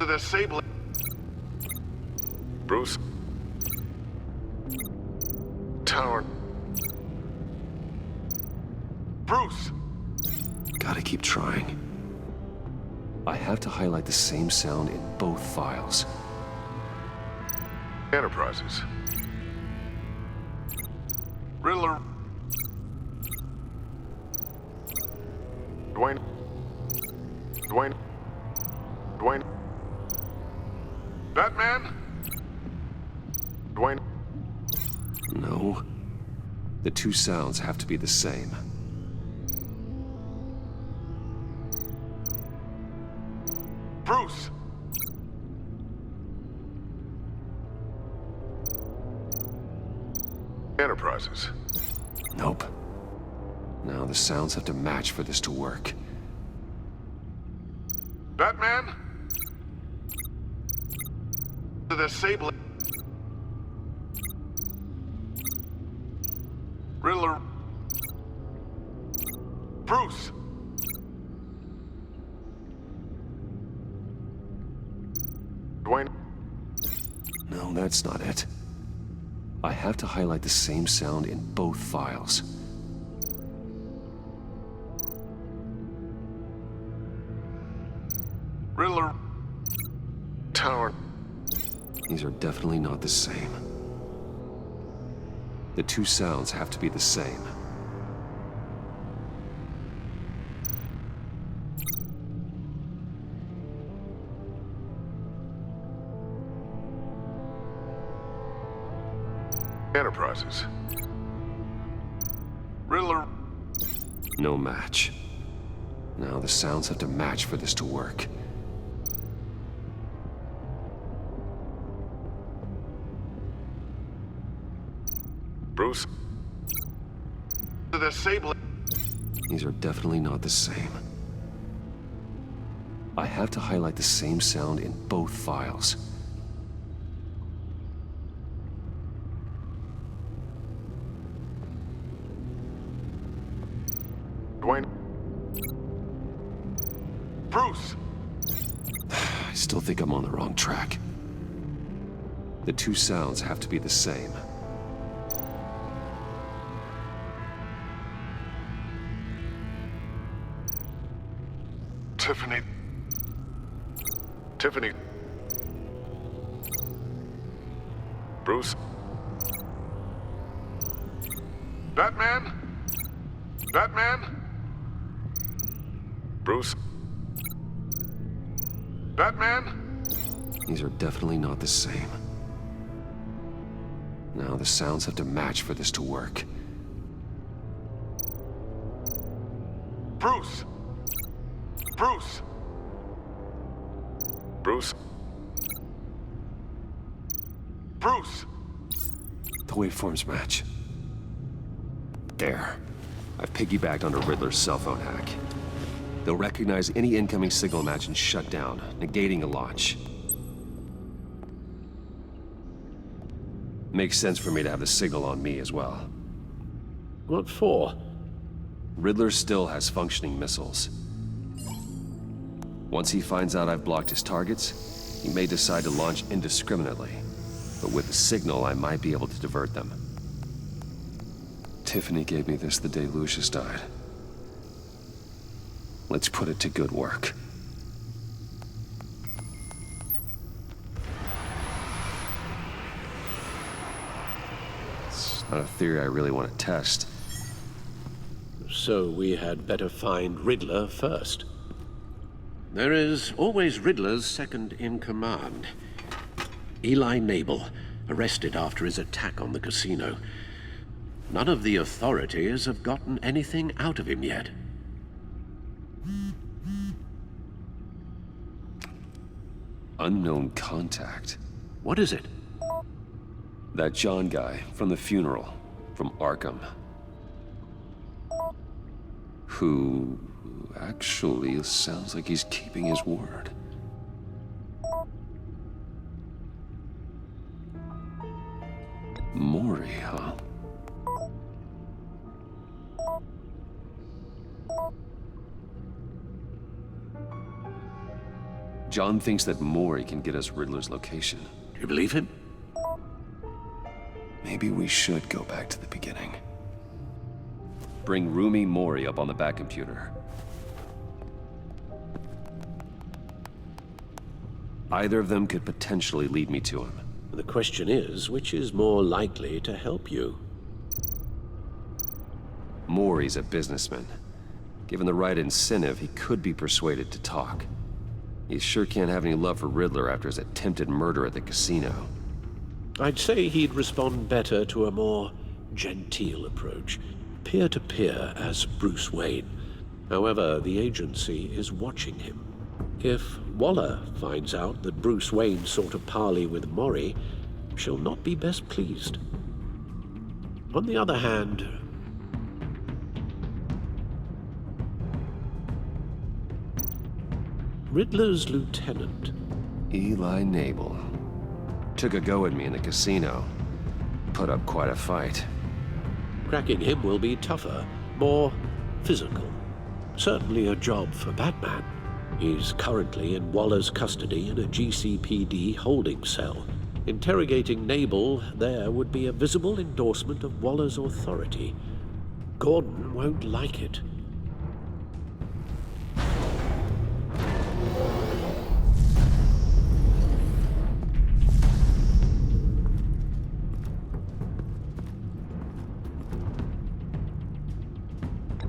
S19: To the Sable. Bruce. Tower. Bruce.
S1: Gotta keep trying. I have to highlight the same sound in both files.
S19: Enterprises. Riddler. Dwayne. Dwayne. Dwayne. Batman? Dwayne.
S1: No. The two sounds have to be the same.
S19: Bruce. Enterprises.
S1: Nope. Now the sounds have to match for this to work.
S19: Batman? To the Sable. Riddler. Bruce. Dwayne.
S1: No, that's not it. I have to highlight the same sound in both files.
S19: Riddler. Tower.
S1: These are definitely not the same. The two sounds have to be the same.
S19: Enterprises. Riddler.
S1: No match. Now the sounds have to match for this to work.
S19: Bruce. To the Sable.
S1: These are definitely not the same. I have to highlight the same sound in both files.
S19: Dwayne. Bruce.
S1: I still think I'm on the wrong track. The two sounds have to be the same.
S19: Tiffany. Tiffany. Bruce. Batman? Batman? Bruce. Batman?
S1: These are definitely not the same. Now the sounds have to match for this to work.
S19: Bruce. Bruce. Bruce. Bruce.
S1: The waveforms match. There. I've piggybacked onto Riddler's cell phone hack. They'll recognize any incoming signal match and shut down, negating a launch. Makes sense for me to have the signal on me as well.
S5: What for?
S1: Riddler still has functioning missiles. Once he finds out I've blocked his targets, he may decide to launch indiscriminately. But with the signal, I might be able to divert them. Tiffany gave me this the day Lucius died. Let's put it to good work. It's not a theory I really want to test.
S5: So we had better find Riddler first. There is always Riddler's second in command. Eli Nabel, arrested after his attack on the casino. None of the authorities have gotten anything out of him yet.
S1: Unknown contact.
S5: What is it?
S1: That John guy from the funeral, from Arkham. Who actually sounds like he's keeping his word. Maury, huh? John thinks that Maury can get us Riddler's location.
S5: Do you believe him?
S1: Maybe we should go back to the beginning. Bring Rumi Maury up on the back computer. Either of them could potentially lead me to him.
S5: The question is, which is more likely to help you?
S1: Maury's a businessman. Given the right incentive, he could be persuaded to talk. He sure can't have any love for Riddler after his attempted murder at the casino.
S5: I'd say he'd respond better to a more genteel approach, peer-to-peer as Bruce Wayne. However, the agency is watching him. If Waller finds out that Bruce Wayne sought a parley with Maury, she'll not be best pleased. On the other hand, Riddler's lieutenant,
S1: Eli Nabel, took a go at me in the casino. Put up quite a fight.
S5: cracking him will be tougher, more physical. Certainly a job for Batman. He's currently in Waller's custody in a GCPD holding cell. Interrogating Nabel there would be a visible endorsement of Waller's authority. Gordon won't like it.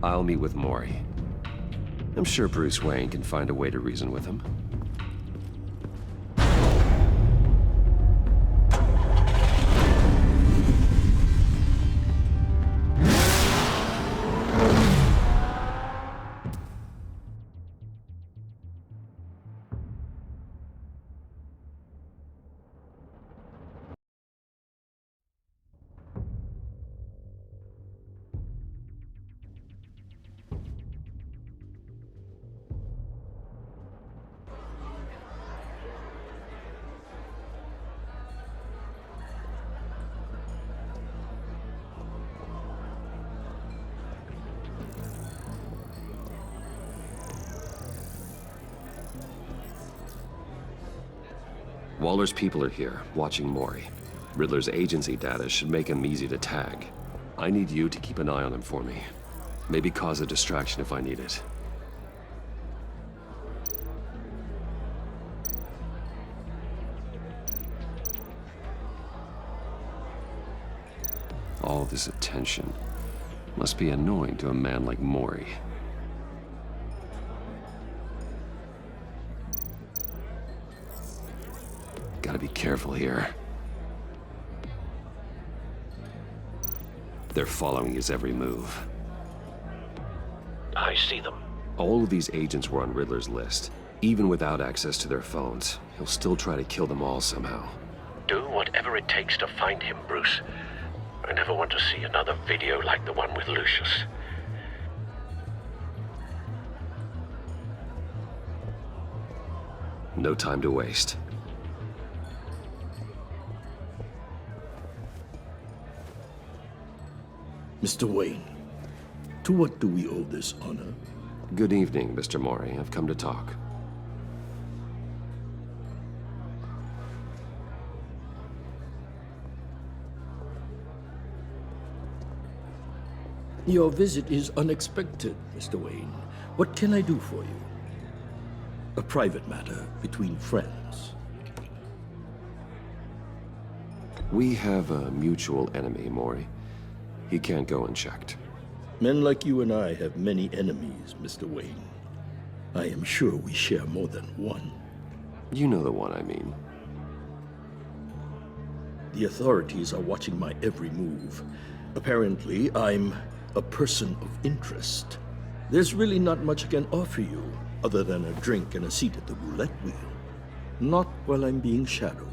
S1: I'll meet with Maury. I'm sure Bruce Wayne can find a way to reason with him. Waller's people are here, watching Maury. Riddler's agency data should make him easy to tag. I need you to keep an eye on him for me. Maybe cause a distraction if I need it. All this attention must be annoying to a man like Maury. Gotta be careful here. They're following his every move.
S5: I see them.
S1: All of these agents were on Riddler's list. Even without access to their phones, he'll still try to kill them all somehow.
S5: Do whatever it takes to find him, Bruce. I never want to see another video like the one with Lucius.
S1: No time to waste.
S13: Mr. Wayne, to what do we owe this honor?
S1: Good evening, Mr. Maury. I've come to talk.
S13: Your visit is unexpected, Mr. Wayne. What can I do for you? A private matter between friends.
S1: We have a mutual enemy, Maury. He can't go unchecked.
S13: Men like you and I have many enemies, Mr. Wayne. I am sure we share more than one.
S1: You know the one I mean.
S13: The authorities are watching my every move. Apparently, I'm a person of interest. There's really not much I can offer you other than a drink and a seat at the roulette wheel. Not while I'm being shadowed.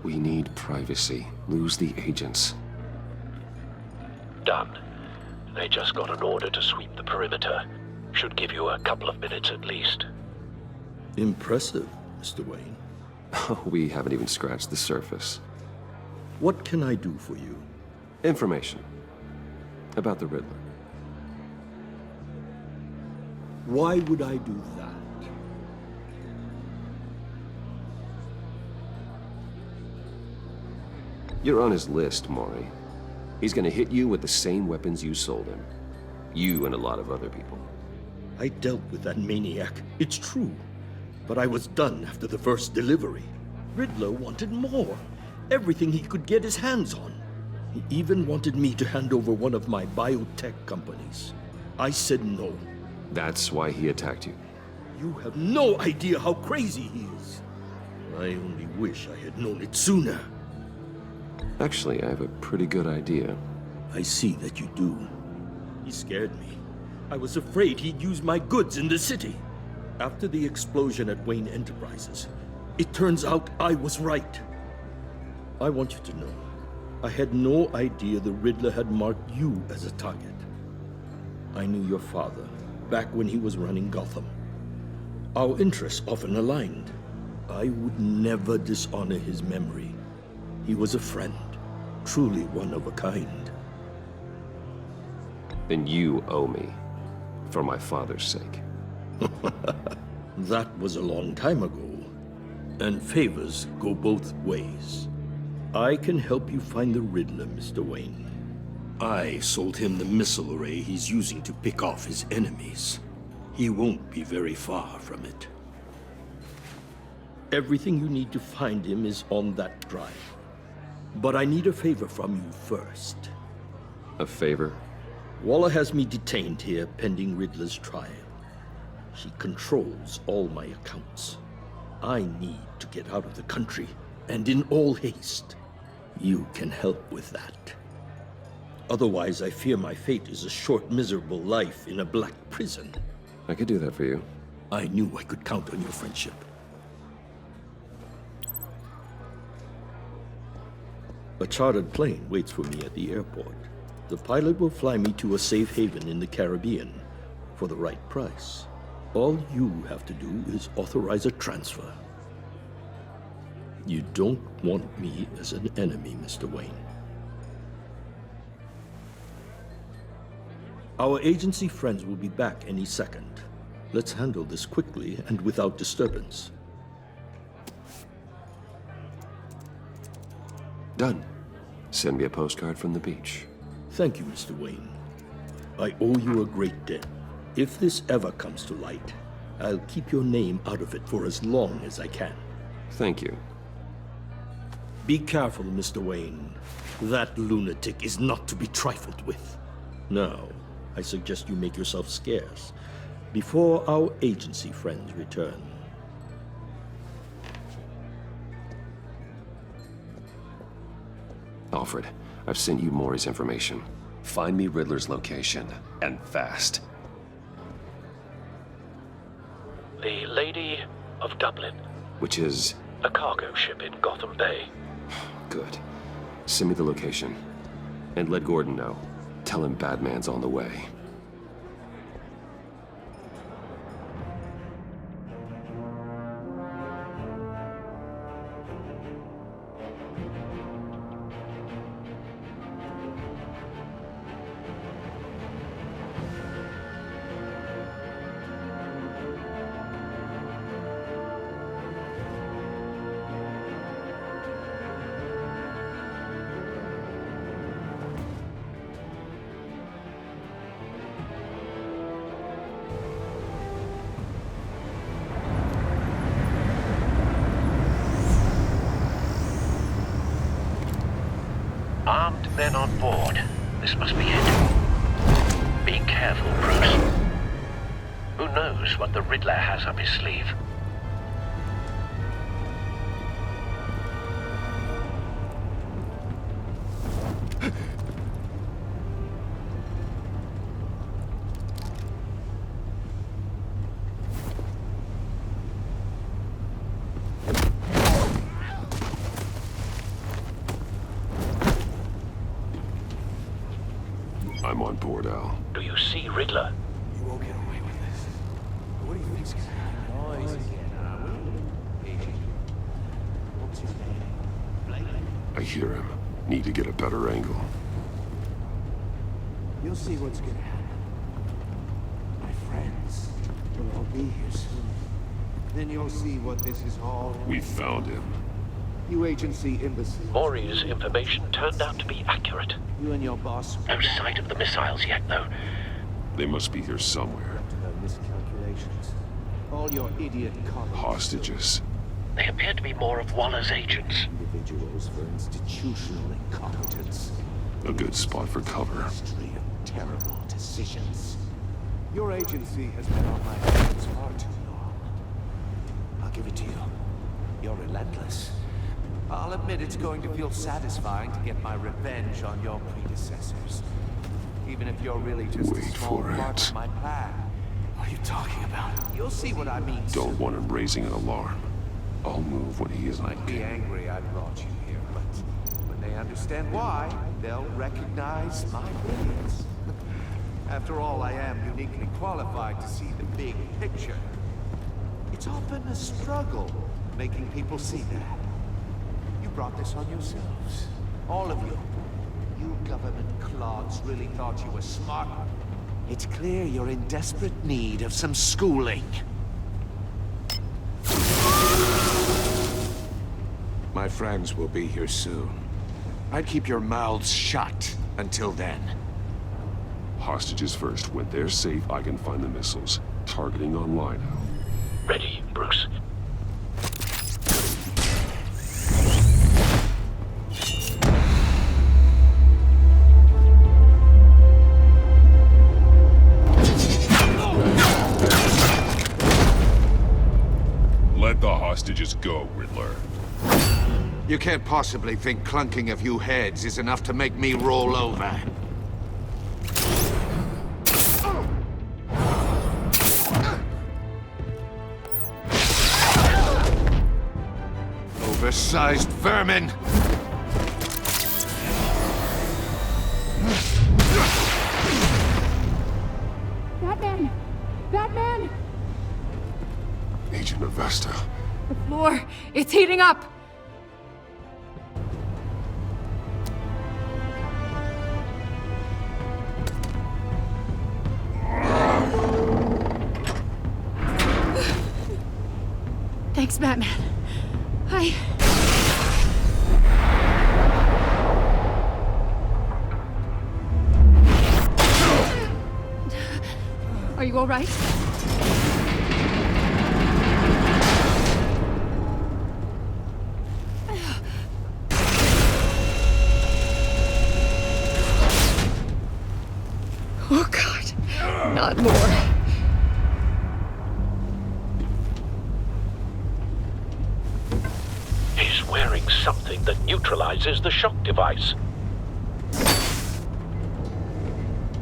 S1: We need privacy. Lose the agents.
S5: Done. They just got an order to sweep the perimeter. Should give you a couple of minutes at least.
S13: Impressive, Mr. Wayne.
S1: We haven't even scratched the surface.
S13: What can I do for you?
S1: Information. About the Riddler.
S13: Why would I do that?
S1: You're on his list, Maury. He's gonna hit you with the same weapons you sold him. You and a lot of other people.
S13: I dealt with that maniac, it's true. But I was done after the first delivery. Riddler wanted more. Everything he could get his hands on. He even wanted me to hand over one of my biotech companies. I said no.
S1: That's why he attacked you.
S13: You have no idea how crazy he is. I only wish I had known it sooner.
S1: Actually, I have a pretty good idea.
S13: I see that you do. He scared me. I was afraid he'd use my goods in the city. After the explosion at Wayne Enterprises, it turns out I was right. I want you to know, I had no idea the Riddler had marked you as a target. I knew your father, back when he was running Gotham. Our interests often aligned. I would never dishonor his memory. He was a friend, truly one of a kind.
S1: Then you owe me, for my father's sake.
S13: That was a long time ago, and favors go both ways. I can help you find the Riddler, Mr. Wayne. I sold him the missile array he's using to pick off his enemies. He won't be very far from it. Everything you need to find him is on that drive. But I need a favor from you first.
S1: A favor?
S13: Waller has me detained here pending Riddler's trial. She controls all my accounts. I need to get out of the country, and in all haste. You can help with that. Otherwise, I fear my fate is a short, miserable life in a black prison.
S1: I could do that for you.
S13: I knew I could count on your friendship. A chartered plane waits for me at the airport. The pilot will fly me to a safe haven in the Caribbean for the right price. All you have to do is authorize a transfer. You don't want me as an enemy, Mr. Wayne. Our agency friends will be back any second. Let's handle this quickly and without disturbance.
S1: Done. Send me a postcard from the beach.
S13: Thank you, Mr. Wayne. I owe you a great debt. If this ever comes to light, I'll keep your name out of it for as long as I can.
S1: Thank you.
S13: Be careful, Mr. Wayne. That lunatic is not to be trifled with. Now, I suggest you make yourself scarce before our agency friends return.
S1: Alfred, I've sent you Maury's information. Find me Riddler's location, and fast.
S5: The Lady of Dublin.
S1: Which is?
S5: A cargo ship in Gotham Bay.
S1: Good. Send me the location. And let Gordon know. Tell him Batman's on the way.
S5: Armed men on board. This must be it. Be careful, Bruce. Who knows what the Riddler has up his sleeve?
S1: I'm on board, Al.
S10: Do you see Riddler?
S11: You won't get away with this. What do you think's gonna happen? Noise again, What's his name?
S1: I hear him. Need to get a better angle.
S11: You'll see what's gonna happen. My friends will all be here soon. Then you'll see what this is all.
S1: We found him.
S11: You agency imbeciles.
S10: Maury's information turned out to be accurate.
S11: You and your boss.
S10: No sight of the missiles yet, though.
S1: They must be here somewhere.
S11: To their miscalculations. All your idiot colleagues.
S1: Hostages.
S10: They appear to be more of Waller's agents.
S11: Individuals for institutional incompetence.
S1: A good spot for cover.
S11: History of terrible decisions. Your agency has been on my hands far too long. I'll give it to you. You're relentless. I'll admit it's going to feel satisfying to get my revenge on your predecessors. Even if you're really just a small part of my plan. What are you talking about? You'll see what I mean.
S1: Don't want him raising an alarm. I'll move when he is
S11: Might be angry I brought you here, but when they understand why, they'll recognize my brilliance. After all, I am uniquely qualified to see the big picture. It's often a struggle making people see that. You brought this on yourselves. All of you. You government clods really thought you were smart. It's clear you're in desperate need of some schooling. My friends will be here soon. I'd keep your mouths shut until then.
S1: Hostages first. When they're safe, I can find the missiles. Targeting online now.
S10: Ready, Bruce.
S9: Let the hostages go, Riddler.
S11: You can't possibly think clunking a few heads is enough to make me roll over. Oversized vermin!
S4: Batman! Batman!
S1: Agent Avesta.
S4: The floor, it's heating up! Thanks, Batman. Are you all right? Oh, God. Not more.
S10: He's wearing something that neutralizes the shock device.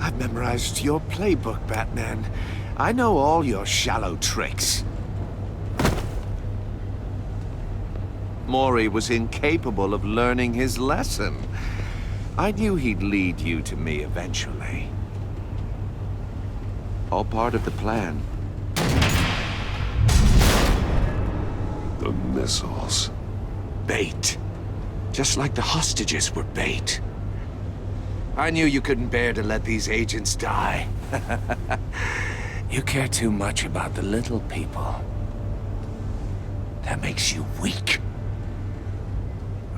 S11: I've memorized your playbook, Batman. I know all your shallow tricks. Maury was incapable of learning his lesson. I knew he'd lead you to me eventually. All part of the plan.
S1: The missiles.
S11: Bait. Just like the hostages were bait. I knew you couldn't bear to let these agents die. You care too much about the little people. That makes you weak.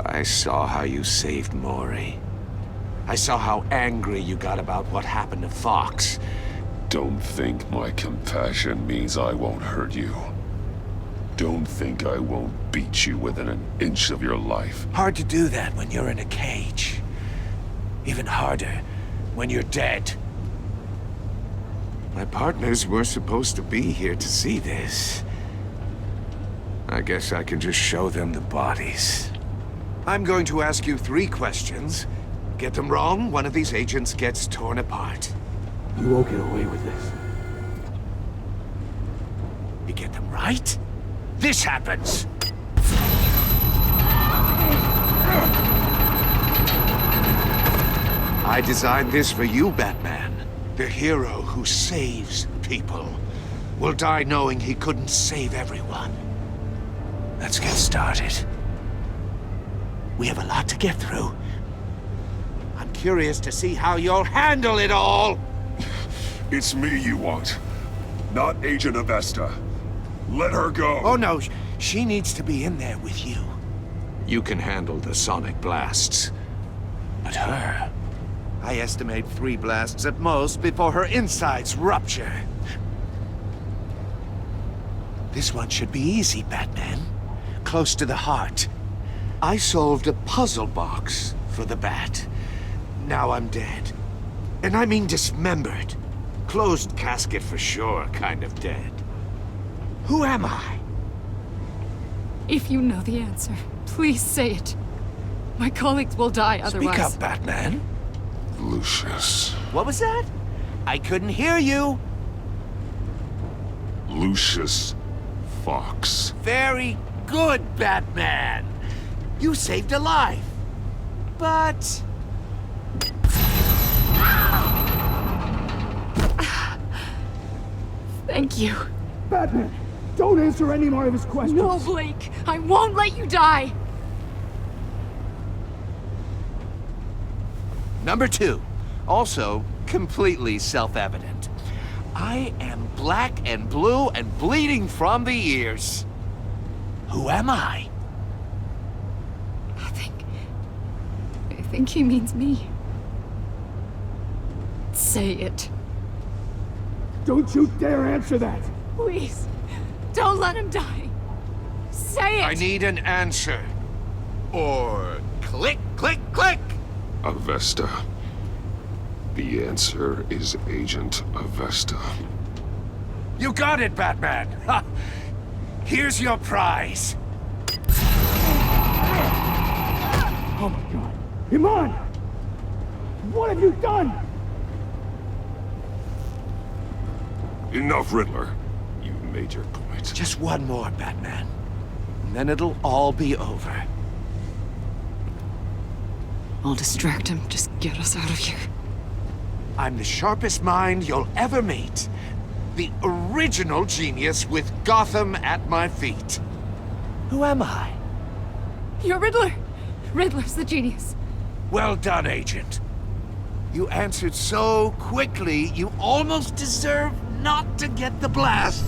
S11: I saw how you saved Maury. I saw how angry you got about what happened to Fox.
S1: Don't think my compassion means I won't hurt you. Don't think I won't beat you within an inch of your life.
S11: Hard to do that when you're in a cage. Even harder when you're dead. My partners were supposed to be here to see this. I guess I can just show them the bodies. I'm going to ask you 3 questions. Get them wrong, one of these agents gets torn apart.
S13: You won't get away with this.
S11: You get them right, this happens!
S10: I designed this for you, Batman. The hero who saves people will die knowing he couldn't save everyone. Let's get started. We have a lot to get through. I'm curious to see how you'll handle it all.
S9: It's me you want, not Agent Avesta. Let her go.
S10: Oh no, she needs to be in there with you. You can handle the sonic blasts. But her, I estimate 3 blasts at most before her insides rupture. This one should be easy, Batman. Close to the heart. I solved a puzzle box for the Bat. Now I'm dead. And I mean dismembered. Closed casket for sure, kind of dead. Who am I?
S4: If you know the answer, please say it. My colleagues will die otherwise.
S10: Speak up, Batman.
S9: Lucius.
S10: What was that? I couldn't hear you.
S9: Lucius Fox.
S10: Very good, Batman. You saved a life. But...
S4: Thank you.
S17: Batman, don't answer any more of his questions.
S4: No, Blake. I won't let you die.
S10: Number 2. Also, completely self-evident. I am black and blue and bleeding from the ears. Who am I?
S4: I think he means me. Say it.
S17: Don't you dare answer that!
S4: Please, don't let him die. Say it!
S10: I need an answer. Or click, click, click!
S9: Avesta. The answer is Agent Avesta.
S10: You got it, Batman! Ha! Here's your prize.
S17: Oh my god. Iman! What have you done?
S9: Enough, Riddler. You've made your point.
S10: Just one more, Batman. And then it'll all be over.
S4: I'll distract him. Just get us out of here.
S10: I'm the sharpest mind you'll ever meet. The original genius with Gotham at my feet. Who am I?
S4: You're Riddler. Riddler's the genius.
S10: Well done, Agent. You answered so quickly, you almost deserve not to get the blast.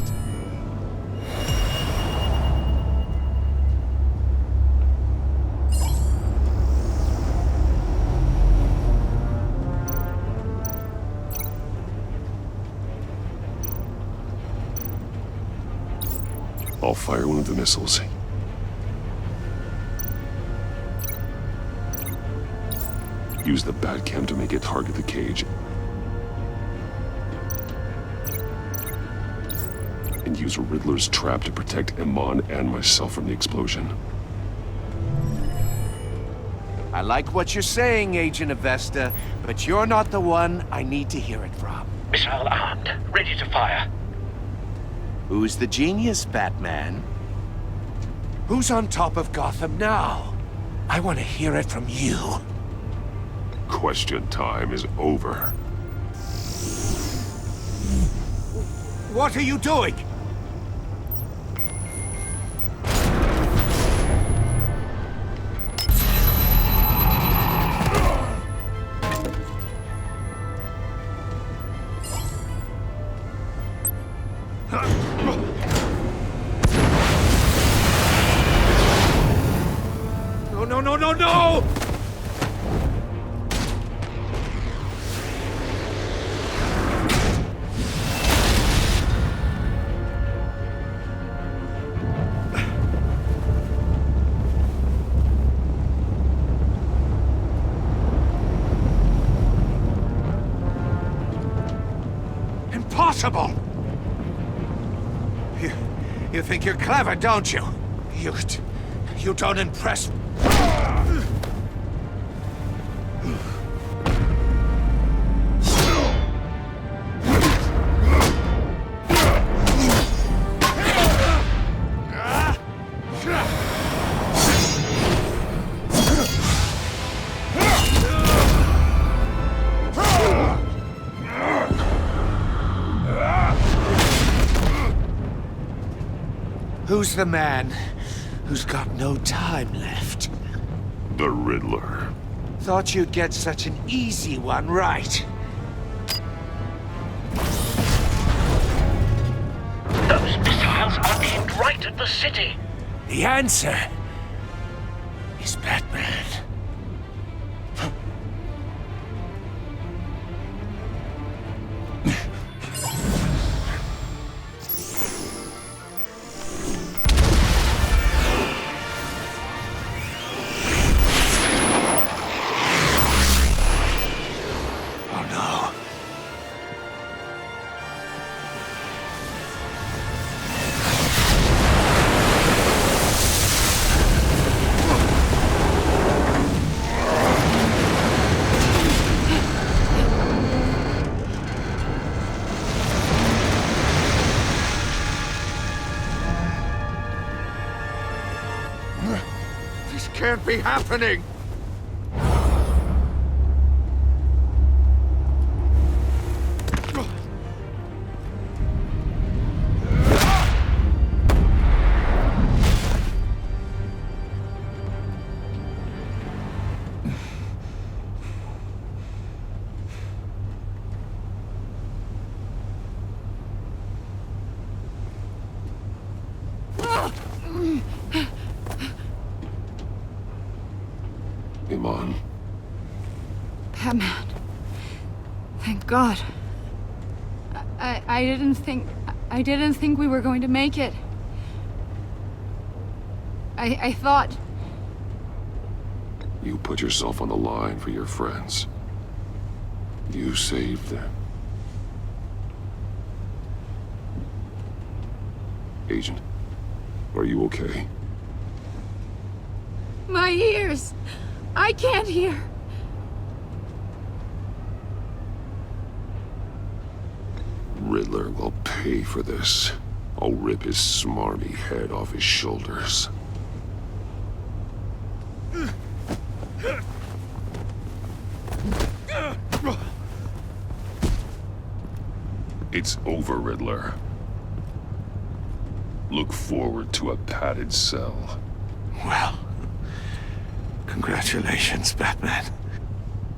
S9: I'll fire one of the missiles. Use the Batcam to make it target the cage. And use Riddler's trap to protect Iman and myself from the explosion.
S10: I like what you're saying, Agent Avesta, but you're not the one I need to hear it from.
S8: Missile armed, ready to fire.
S10: Who's the genius, Batman? Who's on top of Gotham now? I want to hear it from you.
S9: Question time is over.
S10: What are you doing? No! Impossible! You think you're clever, don't you? You don't impress...
S18: Who's the man who's got no time left?
S9: The Riddler.
S18: Thought you'd get such an easy one right.
S7: Those missiles are aimed right at the city.
S18: The answer is Batman. This can't be happening!
S9: Iman.
S4: Batman. Thank God. I didn't think we were going to make it. I thought...
S9: You put yourself on the line for your friends. You saved them. Agent, are you okay?
S4: My ears! I can't hear!
S9: Riddler will pay for this. I'll rip his smarmy head off his shoulders. It's over, Riddler. Look forward to a padded cell.
S18: Well, congratulations, Batman.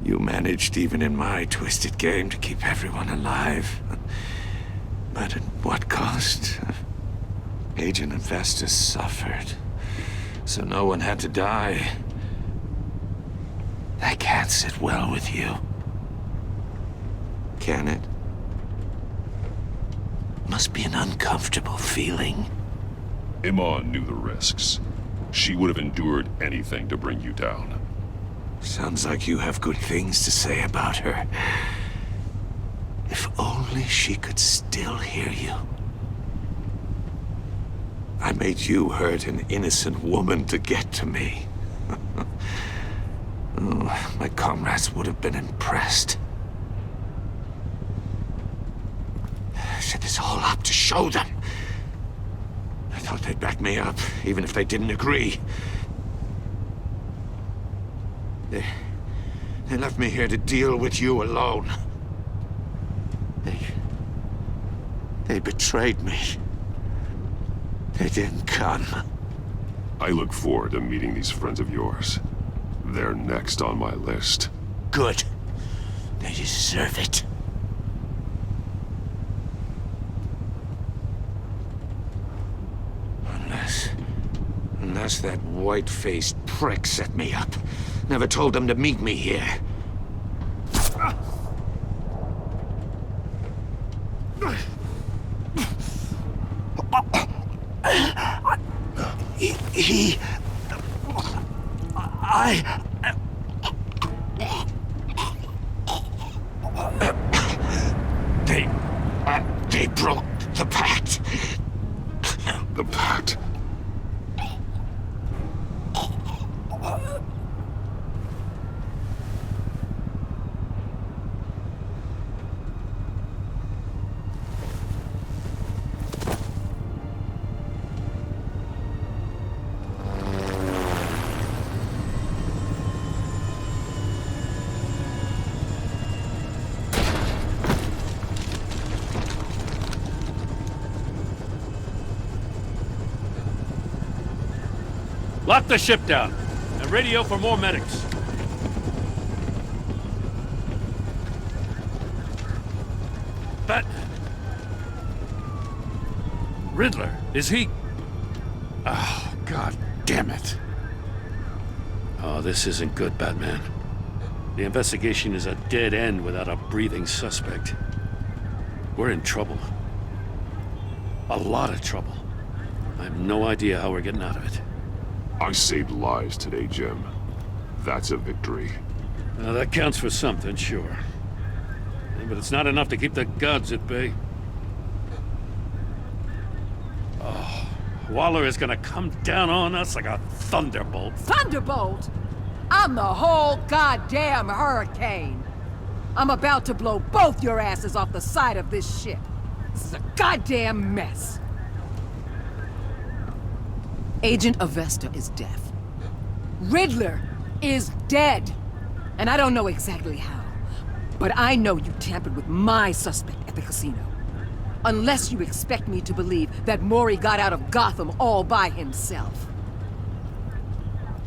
S18: You managed, even in my twisted game, to keep everyone alive. But at what cost? Agent Infestus suffered, so no one had to die. That can't sit well with you. Can it? Must be an uncomfortable feeling.
S9: Iman knew the risks. She would have endured anything to bring you down.
S18: Sounds like you have good things to say about her. If only she could still hear you. I made you hurt an innocent woman to get to me. Oh, my comrades would have been impressed. I set this all up to show them. I thought they'd back me up, even if they didn't agree. They left me here to deal with you alone. They betrayed me. They didn't come.
S9: I look forward to meeting these friends of yours. They're next on my list.
S18: Good. They deserve it. Unless that white-faced prick set me up. Never told them to meet me here. They broke the pact.
S9: The pact?
S3: Lock the ship down, and radio for more medics. Riddler, is he... Oh, God damn it. Oh, this isn't good, Batman. The investigation is a dead end without a breathing suspect. We're in trouble. A lot of trouble. I have no idea how we're getting out of it.
S9: I saved lives today, Jim. That's a victory.
S3: That counts for something, sure. But it's not enough to keep the gods at bay. Oh, Waller is gonna come down on us like a thunderbolt.
S16: Thunderbolt? I'm the whole goddamn hurricane. I'm about to blow both your asses off the side of this ship. This is a goddamn mess. Agent Avesta is deaf. Riddler is dead. And I don't know exactly how, but I know you tampered with my suspect at the casino. Unless you expect me to believe that Maury got out of Gotham all by himself.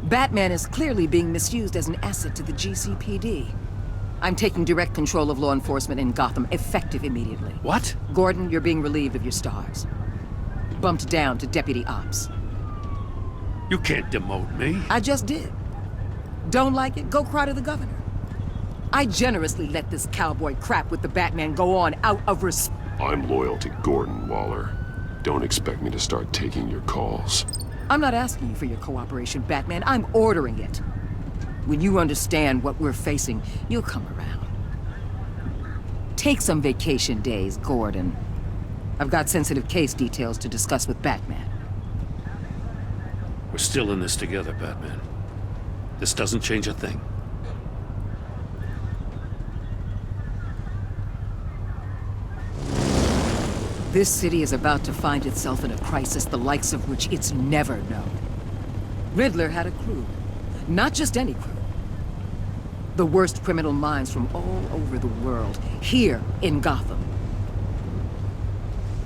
S16: Batman is clearly being misused as an asset to the GCPD. I'm taking direct control of law enforcement in Gotham, effective immediately.
S3: What?
S16: Gordon, you're being relieved of your stars. Bumped down to Deputy Ops.
S3: You can't demote me.
S16: I just did. Don't like it? Go cry to the governor. I generously let this cowboy crap with the Batman go on out of respect.
S9: I'm loyal to Gordon, Waller. Don't expect me to start taking your calls.
S16: I'm not asking you for your cooperation, Batman. I'm ordering it. When you understand what we're facing, you'll come around. Take some vacation days, Gordon. I've got sensitive case details to discuss with Batman.
S3: We're still in this together, Batman. This doesn't change a thing.
S16: This city is about to find itself in a crisis the likes of which it's never known. Riddler had a crew. Not just any crew. The worst criminal minds from all over the world, here in Gotham.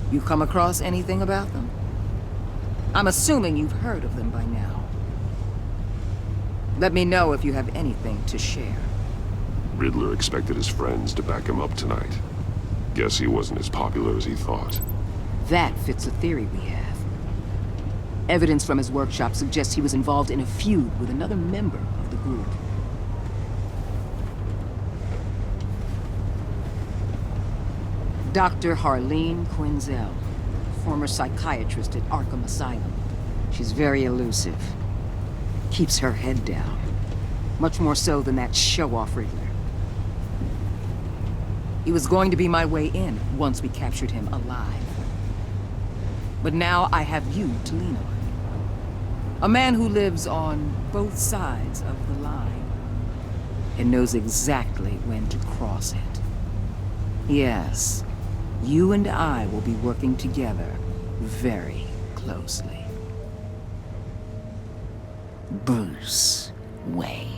S16: You come across anything about them? I'm assuming you've heard of them by now. Let me know if you have anything to share.
S9: Riddler expected his friends to back him up tonight. Guess he wasn't as popular as he thought.
S16: That fits a theory we have. Evidence from his workshop suggests he was involved in a feud with another member of the group. Dr. Harleen Quinzel, former psychiatrist at Arkham Asylum. She's very elusive. Keeps her head down. Much more so than that show-off Riddler. He was going to be my way in once we captured him alive. But now I have you to lean on. A man who lives on both sides of the line and knows exactly when to cross it. Yes, you and I will be working together very closely. Bruce Wayne.